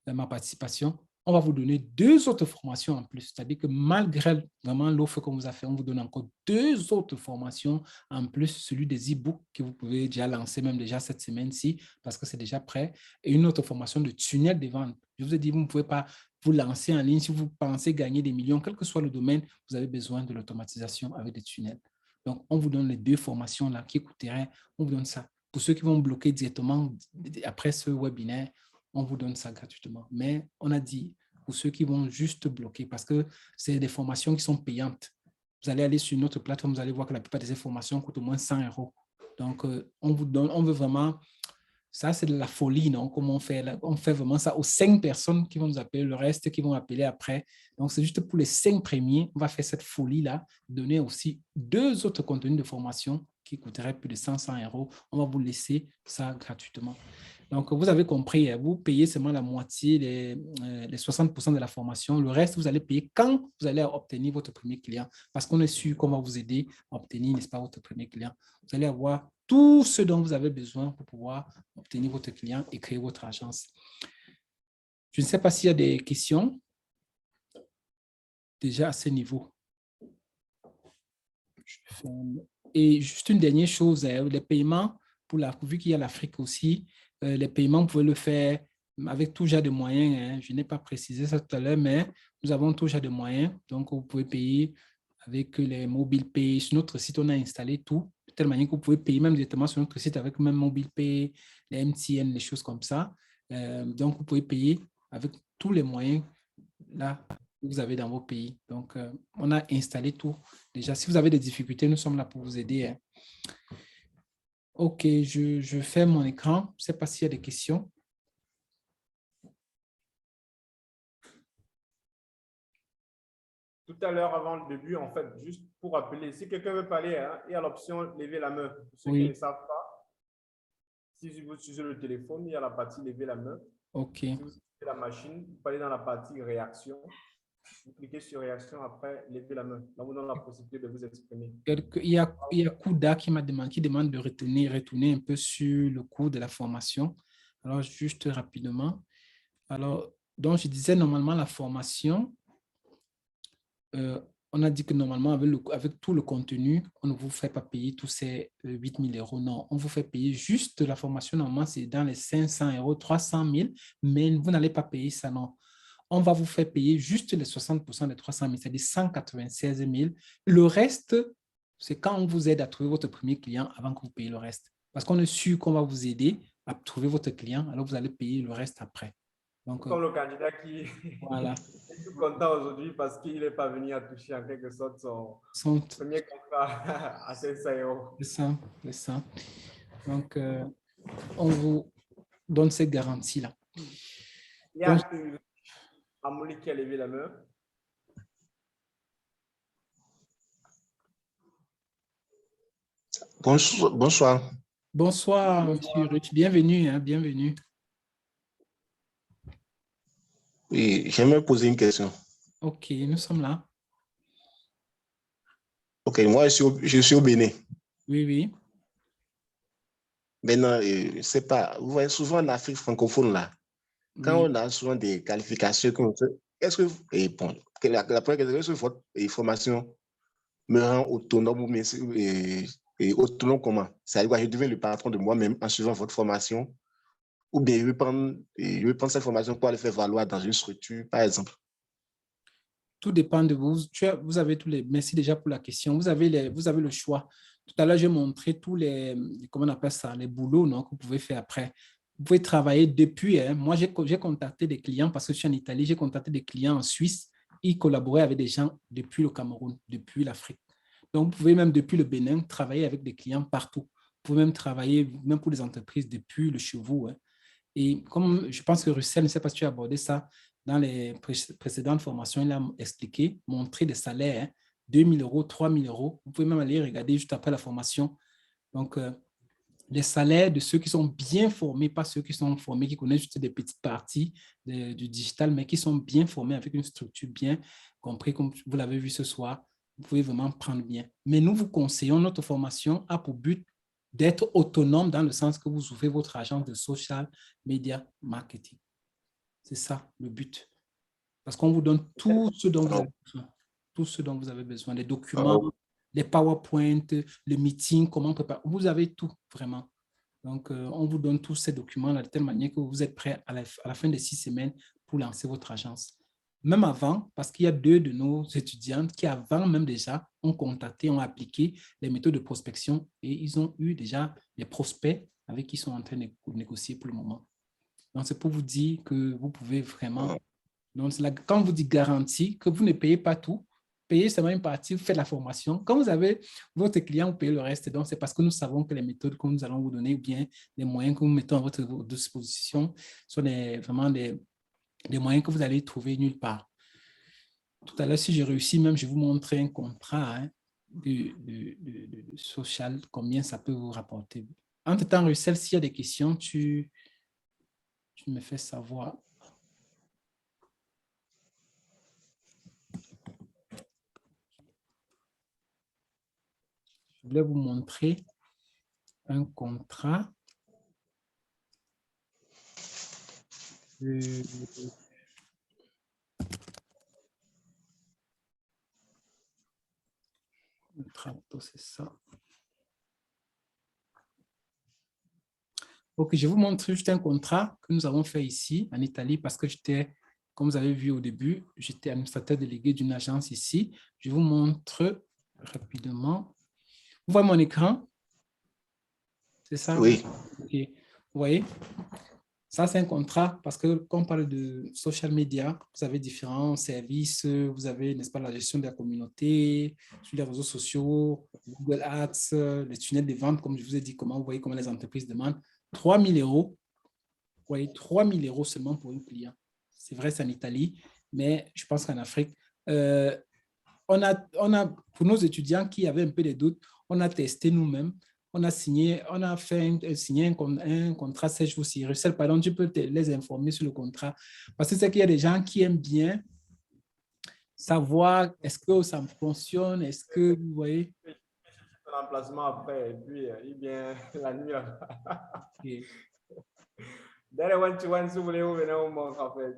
ma participation. On va vous donner 2 autres formations en plus. C'est-à-dire que malgré vraiment l'offre qu'on vous a fait, on vous donne encore 2 autres formations en plus, celui des e-books que vous pouvez déjà lancer même déjà cette semaine-ci parce que c'est déjà prêt. Et une autre formation de tunnel de vente. Je vous ai dit, vous ne pouvez pas vous lancer en ligne si vous pensez gagner des millions, quel que soit le domaine, vous avez besoin de l'automatisation avec des tunnels. Donc, on vous donne les 2 formations-là qui coûteraient, on vous donne ça. Pour ceux qui vont bloquer directement après ce webinaire, on vous donne ça gratuitement. Mais on a dit, pour ceux qui vont juste bloquer, parce que c'est des formations qui sont payantes. Vous allez aller sur notre plateforme, vous allez voir que la plupart de ces formations coûtent au moins 100 €. Donc, on vous donne, on veut vraiment, ça c'est de la folie, non? Comment on fait là? On fait vraiment ça aux 5 personnes qui vont nous appeler, le reste qui vont appeler après. Donc, c'est juste pour les 5 premiers, on va faire cette folie-là, donner aussi 2 autres contenus de formation qui coûteraient plus de 500 €. On va vous laisser ça gratuitement. Donc, vous avez compris, vous payez seulement la moitié, les 60% de la formation. Le reste, vous allez payer quand vous allez obtenir votre premier client, parce qu'on est sûr qu'on va vous aider à obtenir, n'est-ce pas, votre premier client. Vous allez avoir tout ce dont vous avez besoin pour pouvoir obtenir votre client et créer votre agence. Je ne sais pas s'il y a des questions déjà à ce niveau. Et juste une dernière chose, les paiements, vu qu'il y a l'Afrique aussi, les paiements, vous pouvez le faire avec tout genre de moyens. Je n'ai pas précisé ça tout à l'heure, mais nous avons tout genre de moyens. Donc, vous pouvez payer avec les mobile pay. Sur notre site, on a installé tout, de telle manière que vous pouvez payer même directement sur notre site avec même mobile pay, les MTN, les choses comme ça. Donc, vous pouvez payer avec tous les moyens là que vous avez dans vos pays. Donc, on a installé tout. Déjà, si vous avez des difficultés, nous sommes là pour vous aider. OK, je ferme mon écran. Je ne sais pas s'il y a des questions. Tout à l'heure, avant le début, en fait, juste pour rappeler, si quelqu'un veut parler, il y a l'option « Lever la main ». Pour ceux qui ne savent pas, si vous utilisez le téléphone, il y a la partie « Lever la main ». OK. Si vous utilisez la machine, vous allez dans la partie « Réaction ». Vous cliquez sur « Réaction », après « Lever la main ». Là, vous donne la possibilité de vous exprimer. Il y a Kouda qui demande de retourner un peu sur le cours de la formation. Alors, juste rapidement. Alors, donc, je disais, normalement, la formation, on a dit que normalement, avec tout le contenu, on ne vous fait pas payer tous ces 8 000 €. Non, on vous fait payer juste la formation. Normalement, c'est dans les 500 €, 300 000, mais vous n'allez pas payer ça, non. On va vous faire payer juste les 60% des 300 000, c'est-à-dire 196 000. Le reste, c'est quand on vous aide à trouver votre premier client avant que vous payiez le reste. Parce qu'on est sûr qu'on va vous aider à trouver votre client, alors vous allez payer le reste après. Donc, comme le candidat qui voilà. est tout content aujourd'hui parce qu'il n'est pas venu à toucher en quelque sorte son premier contrat à 500 €. C'est ça, c'est ça. Donc, on vous donne cette garantie-là. Il y a Amouli qui a levé la main. Bonsoir. Bonsoir, monsieur Rich. Bienvenue, bienvenue. Oui, j'aimerais poser une question. OK, nous sommes là. OK, moi, je suis au Bénin. Oui, oui. Maintenant, je ne sais pas, vous voyez souvent en Afrique francophone, là, quand on a souvent des qualifications, est-ce que, bon, la première question, est-ce que votre formation me rend autonome ou autonome comment? C'est-à-dire, je deviens le patron de moi-même en suivant votre formation, ou bien je vais prendre cette formation pour aller faire valoir dans une structure, par exemple. Tout dépend de vous. Vous avez tous les. Merci déjà pour la question. Vous avez le choix. Tout à l'heure, j'ai montré tous les, comment on appelle ça, les boulots, non, que vous pouvez faire après. Vous pouvez travailler depuis. Moi, j'ai contacté des clients parce que je suis en Italie. J'ai contacté des clients en Suisse. Ils collaboraient avec des gens depuis le Cameroun, depuis l'Afrique. Donc, vous pouvez même depuis le Bénin travailler avec des clients partout. Vous pouvez même travailler, même pour les entreprises, depuis le chez vous. Et comme je pense que Russell, ne sais pas si tu as abordé ça dans les précédentes formations, il a expliqué, montré des salaires, 2 000 €, 3 000 €. Vous pouvez même aller regarder juste après la formation. Donc, les salaires de ceux qui sont bien formés, pas ceux qui sont formés, qui connaissent juste des petites parties du digital, mais qui sont bien formés avec une structure bien comprise, comme vous l'avez vu ce soir. Vous pouvez vraiment prendre bien. Mais nous vous conseillons, notre formation a pour but d'être autonome dans le sens que vous ouvrez votre agence de social media marketing. C'est ça le but. Parce qu'on vous donne tout ce dont vous avez besoin. Tout ce dont vous avez besoin. Les documents, les PowerPoint, le meeting, comment préparer. Vous avez tout, vraiment. Donc, on vous donne tous ces documents-là de telle manière que vous êtes prêts à la fin des 6 semaines pour lancer votre agence. Même avant, parce qu'il y a 2 de nos étudiantes qui, avant même déjà, ont contacté, ont appliqué les méthodes de prospection et ils ont eu déjà des prospects avec qui ils sont en train de négocier pour le moment. Donc, c'est pour vous dire que vous pouvez vraiment... Donc, quand on vous dit garantie, que vous ne payez pas tout, payez seulement une partie, vous faites la formation. Quand vous avez votre client, vous payez le reste. Donc, c'est parce que nous savons que les méthodes que nous allons vous donner ou bien les moyens que nous mettons à votre disposition sont vraiment des moyens que vous allez trouver nulle part. Tout à l'heure, si j'ai réussi, même, je vais vous montrer un contrat de social, combien ça peut vous rapporter. Entre-temps, Russell, s'il y a des questions, tu Tu me fais savoir. Je voulais vous montrer un contrat. C'est ça. Ok, je vous montre juste un contrat que nous avons fait ici en Italie parce que j'étais, comme vous avez vu au début, j'étais administrateur délégué d'une agence ici. Je vous montre rapidement. Vous voyez mon écran? C'est ça? Oui. Okay. Vous voyez? Ça, c'est un contrat parce que quand on parle de social media, vous avez différents services. Vous avez, n'est-ce pas, la gestion de la communauté sur les réseaux sociaux, Google Ads, les tunnels de vente, comme je vous ai dit, comment vous voyez comment les entreprises demandent. 3 000 euros. Vous voyez, 3 000 euros seulement pour un client. C'est vrai, c'est en Italie, mais je pense qu'en Afrique, on a, pour nos étudiants qui avaient un peu de doutes, on a testé nous-mêmes. On a signé un contrat 7 jours sur Russell. Pardon, tu peux les informer sur le contrat. Parce que c'est qu'il y a des gens qui aiment bien savoir est-ce que ça fonctionne, est-ce que vous voyez. Un emplacement après, et puis il vient la nuit. Okay. Si vous voulez, vous venez au monde, en fait.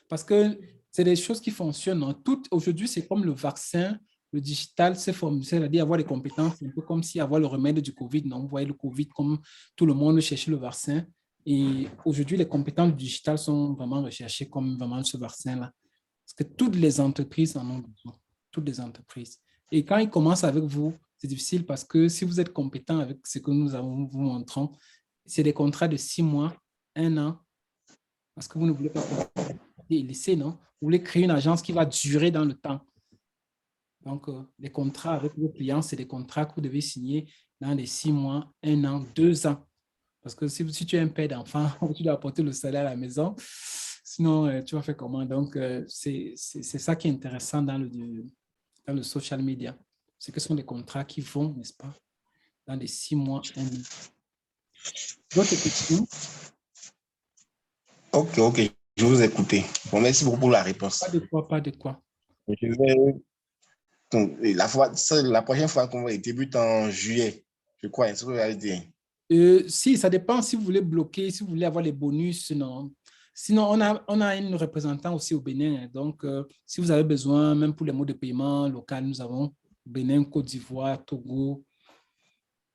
Parce que c'est des choses qui fonctionnent. Aujourd'hui, c'est comme le vaccin. Le digital, c'est-à-dire avoir les compétences, c'est un peu comme si avoir le remède du Covid. Non, vous voyez le Covid comme tout le monde cherchait le vaccin. Et aujourd'hui, les compétences du digital sont vraiment recherchées comme vraiment ce vaccin-là. Parce que toutes les entreprises en ont besoin. Toutes les entreprises. Et quand ils commencent avec vous, c'est difficile parce que si vous êtes compétent avec ce que nous vous montrons, c'est des contrats de 6 mois, 1 an. Parce que vous ne voulez pas laisser, non? Vous voulez créer une agence qui va durer dans le temps. Donc, les contrats avec vos clients, c'est des contrats que vous devez signer dans les 6 mois, 1 an, 2 ans. Parce que si tu es un père d'enfant, tu dois apporter le salaire à la maison. Sinon, tu vas faire comment? Donc, c'est ça qui est intéressant dans le social media. C'est que ce sont des contrats qui vont, n'est-ce pas, dans les 6 mois, 1 an. D'autres questions? Ok. Je vous ai écouté. Bon, merci beaucoup pour la réponse. Pas de quoi. Je vais... Donc, la prochaine fois qu'on débute en juillet, je crois, c'est ce que vous avez dit. Si, ça dépend si vous voulez bloquer, si vous voulez avoir les bonus. Non. Sinon, on a une représentante aussi au Bénin. Donc, si vous avez besoin, même pour les modes de paiement local, nous avons Bénin, Côte d'Ivoire, Togo.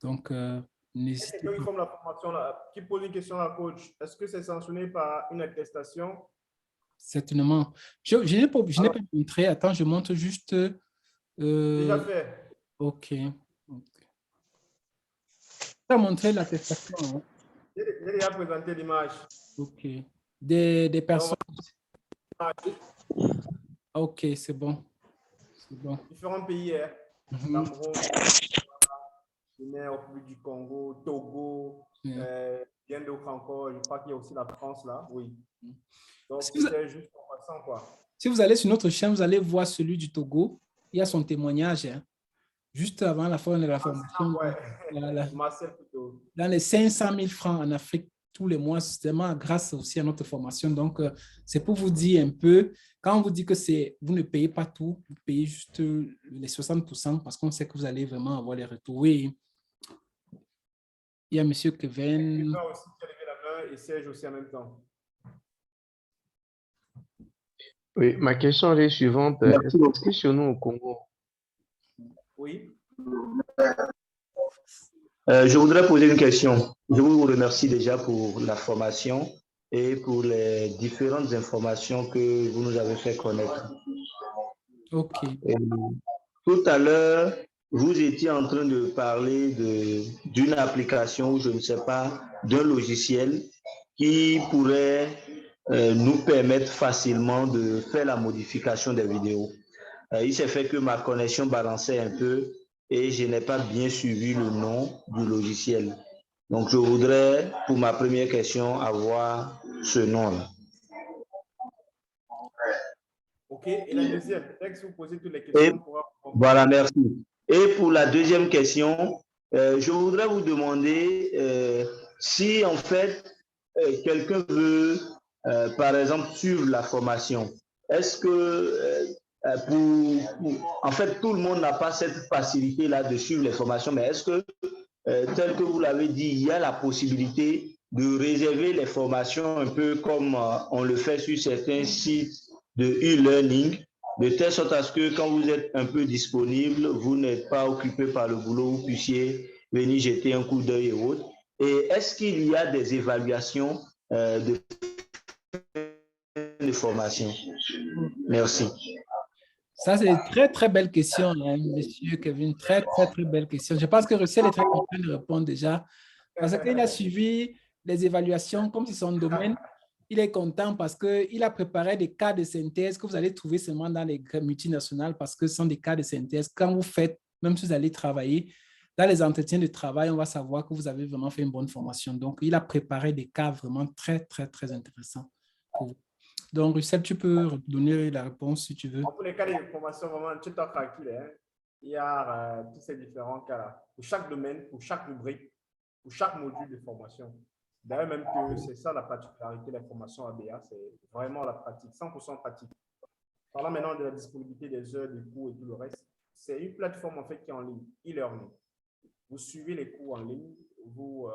Donc, n'hésitez pas. Qui forme la formation là, qui pose une question à la coach, est-ce que c'est sanctionné par une attestation? Certainement. Je n'ai pas montré. Attends, je montre juste... Déjà fait. Ok. Ça a montré l'attestation. Hein? J'ai déjà présenté l'image. Ok. Des personnes. Ok, c'est bon. Différents pays, Cameroun, Guinée, République du Congo, Togo, bien d'autres encore. Je crois qu'il y a aussi la France là. Oui. Donc, c'était juste en passant, quoi. Si vous allez sur notre chaîne, vous allez voir celui du Togo. Il y a son témoignage. Hein. Juste avant la fin de la formation. Dans les 500 000 francs en Afrique tous les mois, justement, grâce aussi à notre formation. Donc, c'est pour vous dire un peu, quand on vous dit que vous ne payez pas tout, vous payez juste les 60% parce qu'on sait que vous allez vraiment avoir les retours. Oui. Il y a M. Kevin. Il va aussi lever la main et Serge aussi en même temps. Oui, ma question est suivante. Est-ce que chez nous au Congo? Oui. Je voudrais poser une question. Je vous remercie déjà pour la formation et pour les différentes informations que vous nous avez fait connaître. Ok. Tout à l'heure, vous étiez en train de parler d'une application, ou je ne sais pas, d'un logiciel qui pourrait nous permettre facilement de faire la modification des vidéos. Il s'est fait que ma connexion balançait un peu et je n'ai pas bien suivi le nom du logiciel. Donc, je voudrais, pour ma première question, avoir ce nom-là. OK. Et la deuxième, peut-être que vous posez toutes les questions. Voilà, merci. Et pour la deuxième question, je voudrais vous demander si, en fait, quelqu'un veut, par exemple, suivre la formation, est-ce que, en fait, tout le monde n'a pas cette facilité-là de suivre les formations, mais est-ce que, tel que vous l'avez dit, il y a la possibilité de réserver les formations un peu comme on le fait sur certains sites de e-learning, de telle sorte à ce que quand vous êtes un peu disponible, vous n'êtes pas occupé par le boulot, vous puissiez venir jeter un coup d'œil et autres. Et est-ce qu'il y a des évaluations de formation? Merci. Ça, c'est une très, très belle question, hein, monsieur Kevin. Très, très, très belle question. Je pense que Russell est très content de répondre déjà parce qu'il a suivi les évaluations comme c'est son domaine. Il est content parce qu'il a préparé des cas de synthèse que vous allez trouver seulement dans les multinationales parce que ce sont des cas de synthèse. Quand vous faites, même si vous allez travailler, dans les entretiens de travail, on va savoir que vous avez vraiment fait une bonne formation. Donc, il a préparé des cas vraiment très, très, très intéressants pour vous. Donc, Russell, tu peux donner la réponse si tu veux. Pour les cas de formation, vraiment, tu t'en tranquille. Hein? Il y a tous ces différents cas-là. Pour chaque domaine, pour chaque rubrique, pour chaque module de formation. D'ailleurs, même que c'est ça la particularité de la formation ABA, c'est vraiment la pratique, 100% pratique. Parlant maintenant de la disponibilité des heures, des cours et tout le reste, c'est une plateforme en fait qui est en ligne, e-learning. Vous suivez les cours en ligne, vous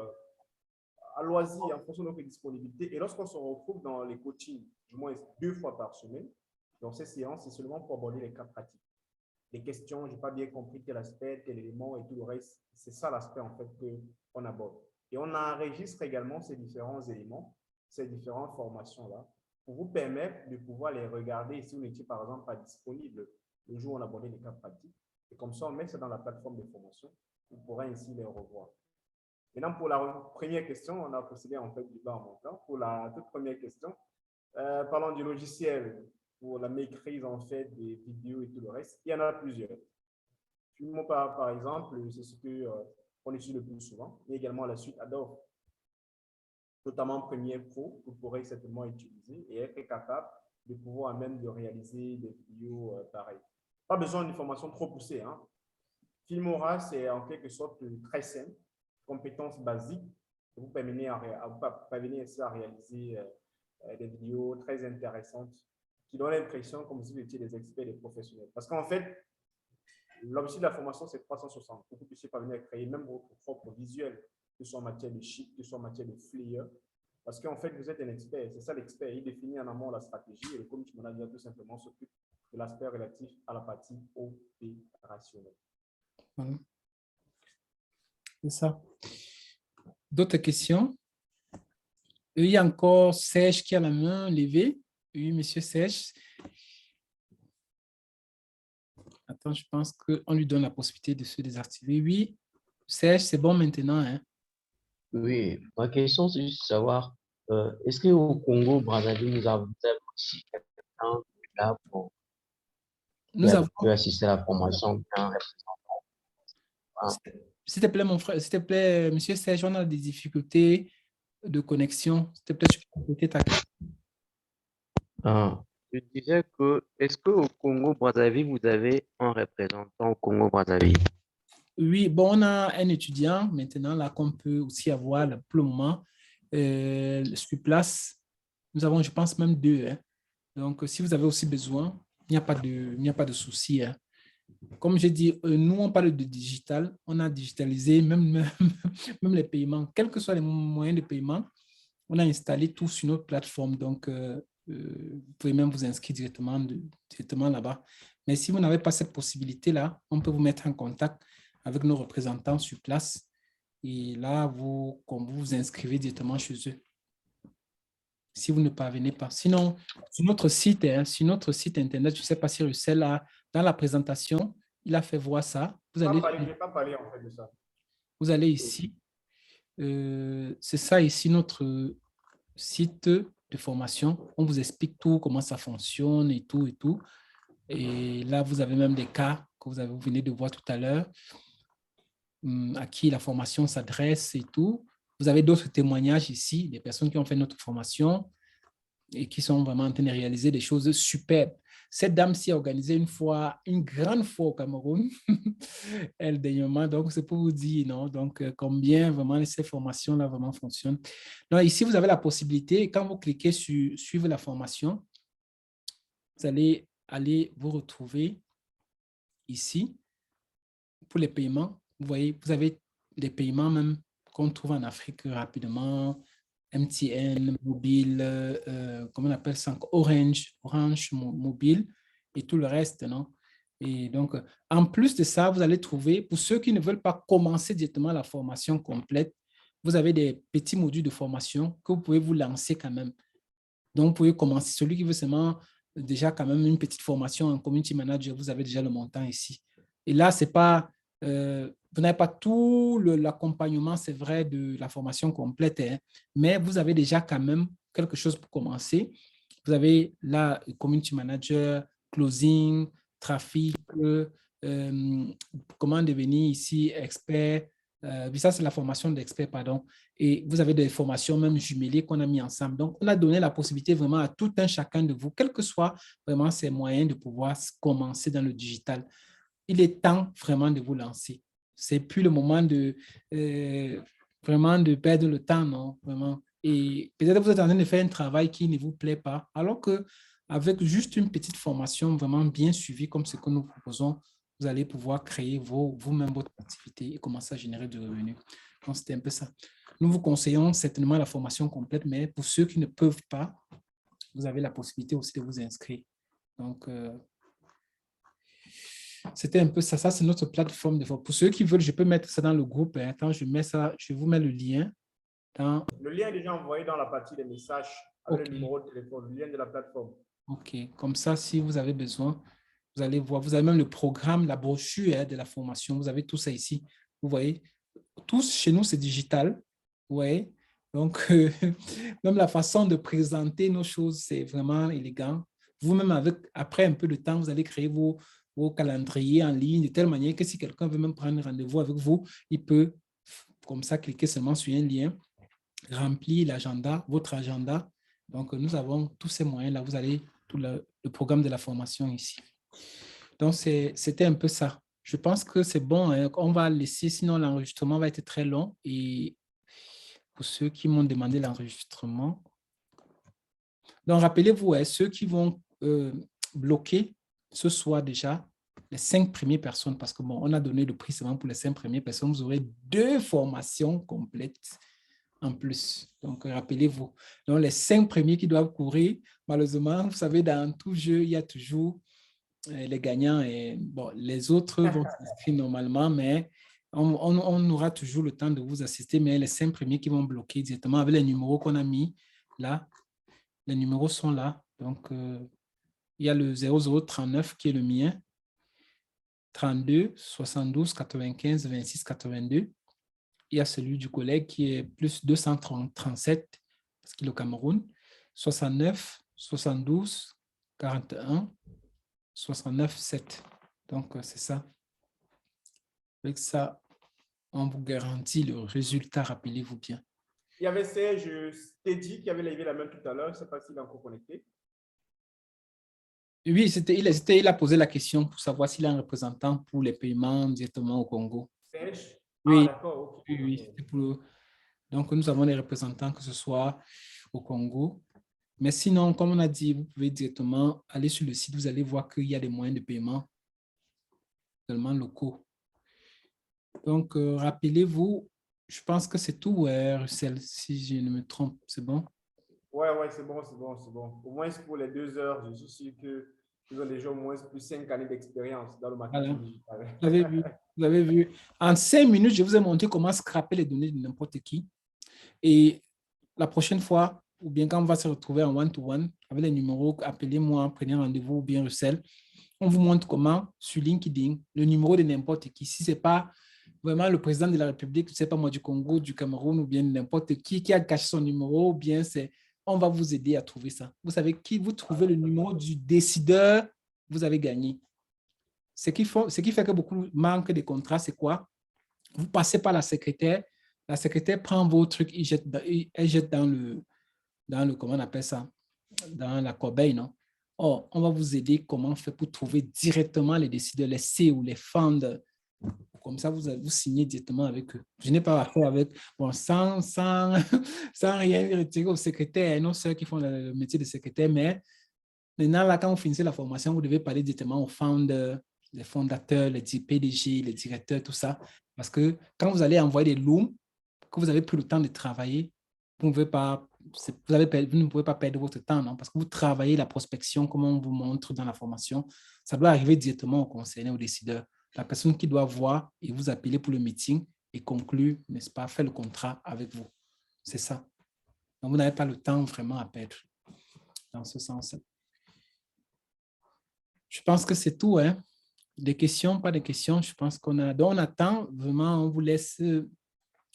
à loisir en fonction de votre disponibilité. Et lorsqu'on se retrouve dans les coachings, du moins 2 fois par semaine, dans ces séances, c'est seulement pour aborder les cas pratiques. Les questions, je n'ai pas bien compris quel aspect, quel élément et tout le reste, c'est ça l'aspect en fait qu'on aborde. Et on enregistre également ces différents éléments, ces différentes formations-là, pour vous permettre de pouvoir les regarder si vous n'étiez par exemple pas disponible le jour où on abordait les cas pratiques. Et comme ça, on met ça dans la plateforme de formation. Vous pourrez ainsi les revoir. Maintenant, pour la première question, on a procédé en fait du bas en montant. Pour la toute première question, parlant du logiciel pour la maîtrise en fait des vidéos et tout le reste, il y en a plusieurs. Par exemple, c'est ce que on utilise le plus souvent, mais également la suite Adobe, notamment Premiere Pro, que vous pourrez certainement utiliser et être capable de pouvoir même de réaliser des vidéos pareilles. Pas besoin d'une formation trop poussée. Hein. Filmora, c'est en quelque sorte très simple, compétences basiques qui vous permettent à réaliser des vidéos très intéressantes qui donnent l'impression comme si vous étiez des experts, des professionnels. Parce qu'en fait, l'objectif de la formation, c'est 360 pour que vous puissiez parvenir à créer même votre propre visuel, que ce soit en matière de sheet, que ce soit en matière de flyer. Parce qu'en fait, vous êtes un expert. C'est ça l'expert. Il définit en amont la stratégie et le community manager tout simplement s'occupe de l'aspect relatif à la partie opérationnelle. C'est ça. D'autres questions? Il y a encore Serge qui a la main levée. Oui, monsieur Serge. Attends, je pense qu'on lui donne la possibilité de se désactiver. Oui, Serge, c'est bon maintenant. Hein? Oui, ma question, c'est juste de savoir, est-ce qu'au Congo, Brazzaville, nous avons aussi quelqu'un là pour assister à la formation d'un représentant? S'il te plaît, mon frère, s'il te plaît, monsieur Serge, on a des difficultés de connexion. S'il te plaît, tu peux répéter ta question. Je disais que, est-ce qu'au Congo-Brazzaville, vous avez un représentant au Congo-Brazzaville? Oui, bon, on a un étudiant maintenant là qu'on peut aussi avoir pour le moment sur place. Nous avons, je pense, même 2. Hein. Donc, si vous avez aussi besoin, il n'y a pas de souci. Hein. Comme j'ai dit, nous, on parle de digital. On a digitalisé même les paiements. Quels que soient les moyens de paiement, on a installé tout sur notre plateforme. Donc, vous pouvez même vous inscrire directement là-bas. Mais si vous n'avez pas cette possibilité-là, on peut vous mettre en contact avec nos représentants sur place. Et là, vous vous inscrivez directement chez eux. Si vous ne parvenez pas. Sinon, sur notre site Internet, je ne sais pas si Russell a, dans la présentation, il a fait voir ça. Je n'ai pas parlé en fait de ça. Vous allez ici. C'est ça ici, notre site de formation. On vous explique tout, comment ça fonctionne et tout et tout. Et là, vous avez même des cas que vous venez de voir tout à l'heure, à qui la formation s'adresse et tout. Vous avez d'autres témoignages ici, des personnes qui ont fait notre formation et qui sont vraiment en train de réaliser des choses superbes. Cette dame-ci a organisé une grande fois au Cameroun, elle dernièrement. Donc, c'est pour vous dire, non? Donc, combien vraiment ces formations-là vraiment fonctionnent. Donc, ici, vous avez la possibilité, quand vous cliquez sur « Suivre la formation », vous allez aller vous retrouver ici pour les paiements. Vous voyez, vous avez des paiements même qu'on trouve en Afrique rapidement, MTN, mobile, comment on appelle ça, Orange mobile et tout le reste, non? Et donc, en plus de ça, vous allez trouver, pour ceux qui ne veulent pas commencer directement la formation complète, vous avez des petits modules de formation que vous pouvez vous lancer quand même. Donc, vous pouvez commencer. Celui qui veut seulement déjà quand même une petite formation en community manager, vous avez déjà le montant ici. Et là, c'est pas... vous n'avez pas tout l'accompagnement, c'est vrai, de la formation complète, hein, mais vous avez déjà quand même quelque chose pour commencer. Vous avez là, community manager, closing, trafic, comment devenir ici expert. Ça, c'est la formation d'expert, pardon. Et vous avez des formations même jumelées qu'on a mis ensemble. Donc, on a donné la possibilité vraiment à tout un chacun de vous, quels que soient vraiment ces moyens de pouvoir commencer dans le digital. Il est temps vraiment de vous lancer. C'est plus le moment de vraiment de perdre le temps, non, vraiment. Et peut-être que vous êtes en train de faire un travail qui ne vous plaît pas, alors qu'avec juste une petite formation vraiment bien suivie comme ce que nous proposons, vous allez pouvoir créer vous-même votre activité et commencer à générer du revenu. Donc, c'était un peu ça. Nous vous conseillons certainement la formation complète, mais pour ceux qui ne peuvent pas, vous avez la possibilité aussi de vous inscrire. Donc, c'était un peu ça. Ça, c'est notre plateforme de formation. Pour ceux qui veulent, je peux mettre ça dans le groupe. Quand je mets ça, je vous mets le lien. Le lien est déjà envoyé dans la partie des messages avec le numéro de téléphone, le lien de la plateforme. OK. Comme ça, si vous avez besoin, vous allez voir. Vous avez même le programme, la brochure de la formation. Vous avez tout ça ici. Vous voyez, tous chez nous, c'est digital. Vous voyez? Donc, même la façon de présenter nos choses, c'est vraiment élégant. Vous-même, après un peu de temps, vous allez créer vos calendriers en ligne de telle manière que si quelqu'un veut même prendre rendez-vous avec vous, il peut, comme ça, cliquer seulement sur un lien, remplir l'agenda, votre agenda. Donc, nous avons tous ces moyens-là. Vous avez tout le programme de la formation ici. Donc, c'était un peu ça. Je pense que c'est bon. Hein. On va laisser, sinon l'enregistrement va être très long. Et pour ceux qui m'ont demandé l'enregistrement, donc rappelez-vous, hein, ceux qui vont bloquer ce soir déjà les 5 premières personnes, parce que bon, on a donné le prix seulement pour les 5 premières personnes, vous aurez 2 formations complètes en plus. Donc, rappelez-vous. Donc, les 5 premiers qui doivent courir, malheureusement, vous savez, dans tout jeu, il y a toujours les gagnants et bon, les autres vont s'inscrire normalement, mais on aura toujours le temps de vous assister, mais les 5 premiers qui vont bloquer directement avec les numéros qu'on a mis là, les numéros sont là. Donc, il y a le 0039 qui est le mien, 32 72 95 26 82. Il y a celui du collègue qui est plus 237, parce qu'il est au Cameroun, 69 72 41 69 7. Donc, c'est ça. Avec ça, on vous garantit le résultat, rappelez-vous bien. Il y avait Serge Teddy qui avait levé la main tout à l'heure. Je ne sais pas s'il est encore connecté. Oui, il a posé la question pour savoir s'il a un représentant pour les paiements directement au Congo. Serge? Oui, ah, d'accord. Okay. Oui. Donc, nous avons des représentants, que ce soit au Congo. Mais sinon, comme on a dit, vous pouvez directement aller sur le site. Vous allez voir qu'il y a des moyens de paiement seulement locaux. Donc, rappelez-vous, je pense que c'est tout, Russell, si je ne me trompe. C'est bon? Ouais, c'est bon. Au moins pour les 2 heures, je suis sûr qu'ils ont déjà au moins plus 5 années d'expérience dans le marketing digital. Vous avez vu. En 5 minutes, je vous ai montré comment scraper les données de n'importe qui. Et la prochaine fois, ou bien quand on va se retrouver en one-to-one, avec les numéros, appelez-moi, prenez rendez-vous, ou bien Russell, on vous montre comment, sur LinkedIn, le numéro de n'importe qui, si ce n'est pas vraiment le président de la République, je ne sais pas moi, du Congo, du Cameroun, ou bien n'importe qui a caché son numéro, ou bien on va vous aider à trouver ça. Vous savez, vous trouvez le numéro du décideur, vous avez gagné. Ce qui fait que beaucoup manquent de contrats, c'est quoi? Vous passez par la secrétaire prend vos trucs, elle jette dans le, comment on appelle ça? Dans la corbeille, non? Or, on va vous aider comment faire pour trouver directement les décideurs, les C ou les founders. Comme ça, vous signez directement avec eux. Je n'ai pas affaire avec, bon, sans rien retirer au secrétaire, non ceux qui font le métier de secrétaire, mais maintenant, là, quand vous finissez la formation, vous devez parler directement aux founders, les fondateurs, les PDG, les directeurs, tout ça. Parce que quand vous allez envoyer des looms, que vous avez pris le temps de travailler, vous ne pouvez pas perdre votre temps, non? Parce que vous travaillez la prospection, comme on vous montre dans la formation. Ça doit arriver directement au concerné, au décideur. La personne qui doit voir et vous appeler pour le meeting et conclure, n'est-ce pas, faire le contrat avec vous. C'est ça. Donc, vous n'avez pas le temps vraiment à perdre dans ce sens. Je pense que c'est tout, hein? Des questions, pas de questions, je pense qu'on a... Donc, on attend vraiment, on vous laisse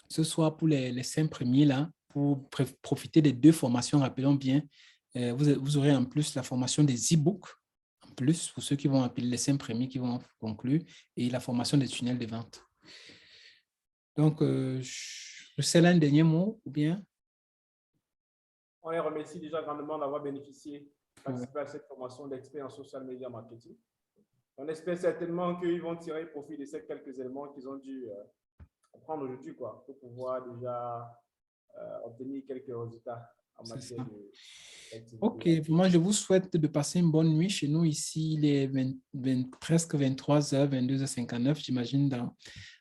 ce soir pour les 5 premiers, là, pour profiter des 2 formations, rappelons bien. Vous aurez en plus la formation des e-books, en plus, pour ceux qui vont appeler les 5 premiers qui vont conclure, et la formation des tunnels de vente. Donc, je sais un dernier mot, ou bien? On les remercie déjà grandement d'avoir bénéficié, participé à cette formation d'experts en social media marketing. On espère certainement qu'ils vont tirer profit de ces quelques éléments qu'ils ont dû apprendre aujourd'hui, quoi, pour pouvoir déjà obtenir quelques résultats en matière d'activité. Ok, moi je vous souhaite de passer une bonne nuit. Chez nous ici, il est presque 23h, 22h59, j'imagine dans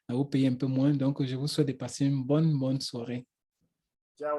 vos pays un peu moins. Donc je vous souhaite de passer une bonne soirée.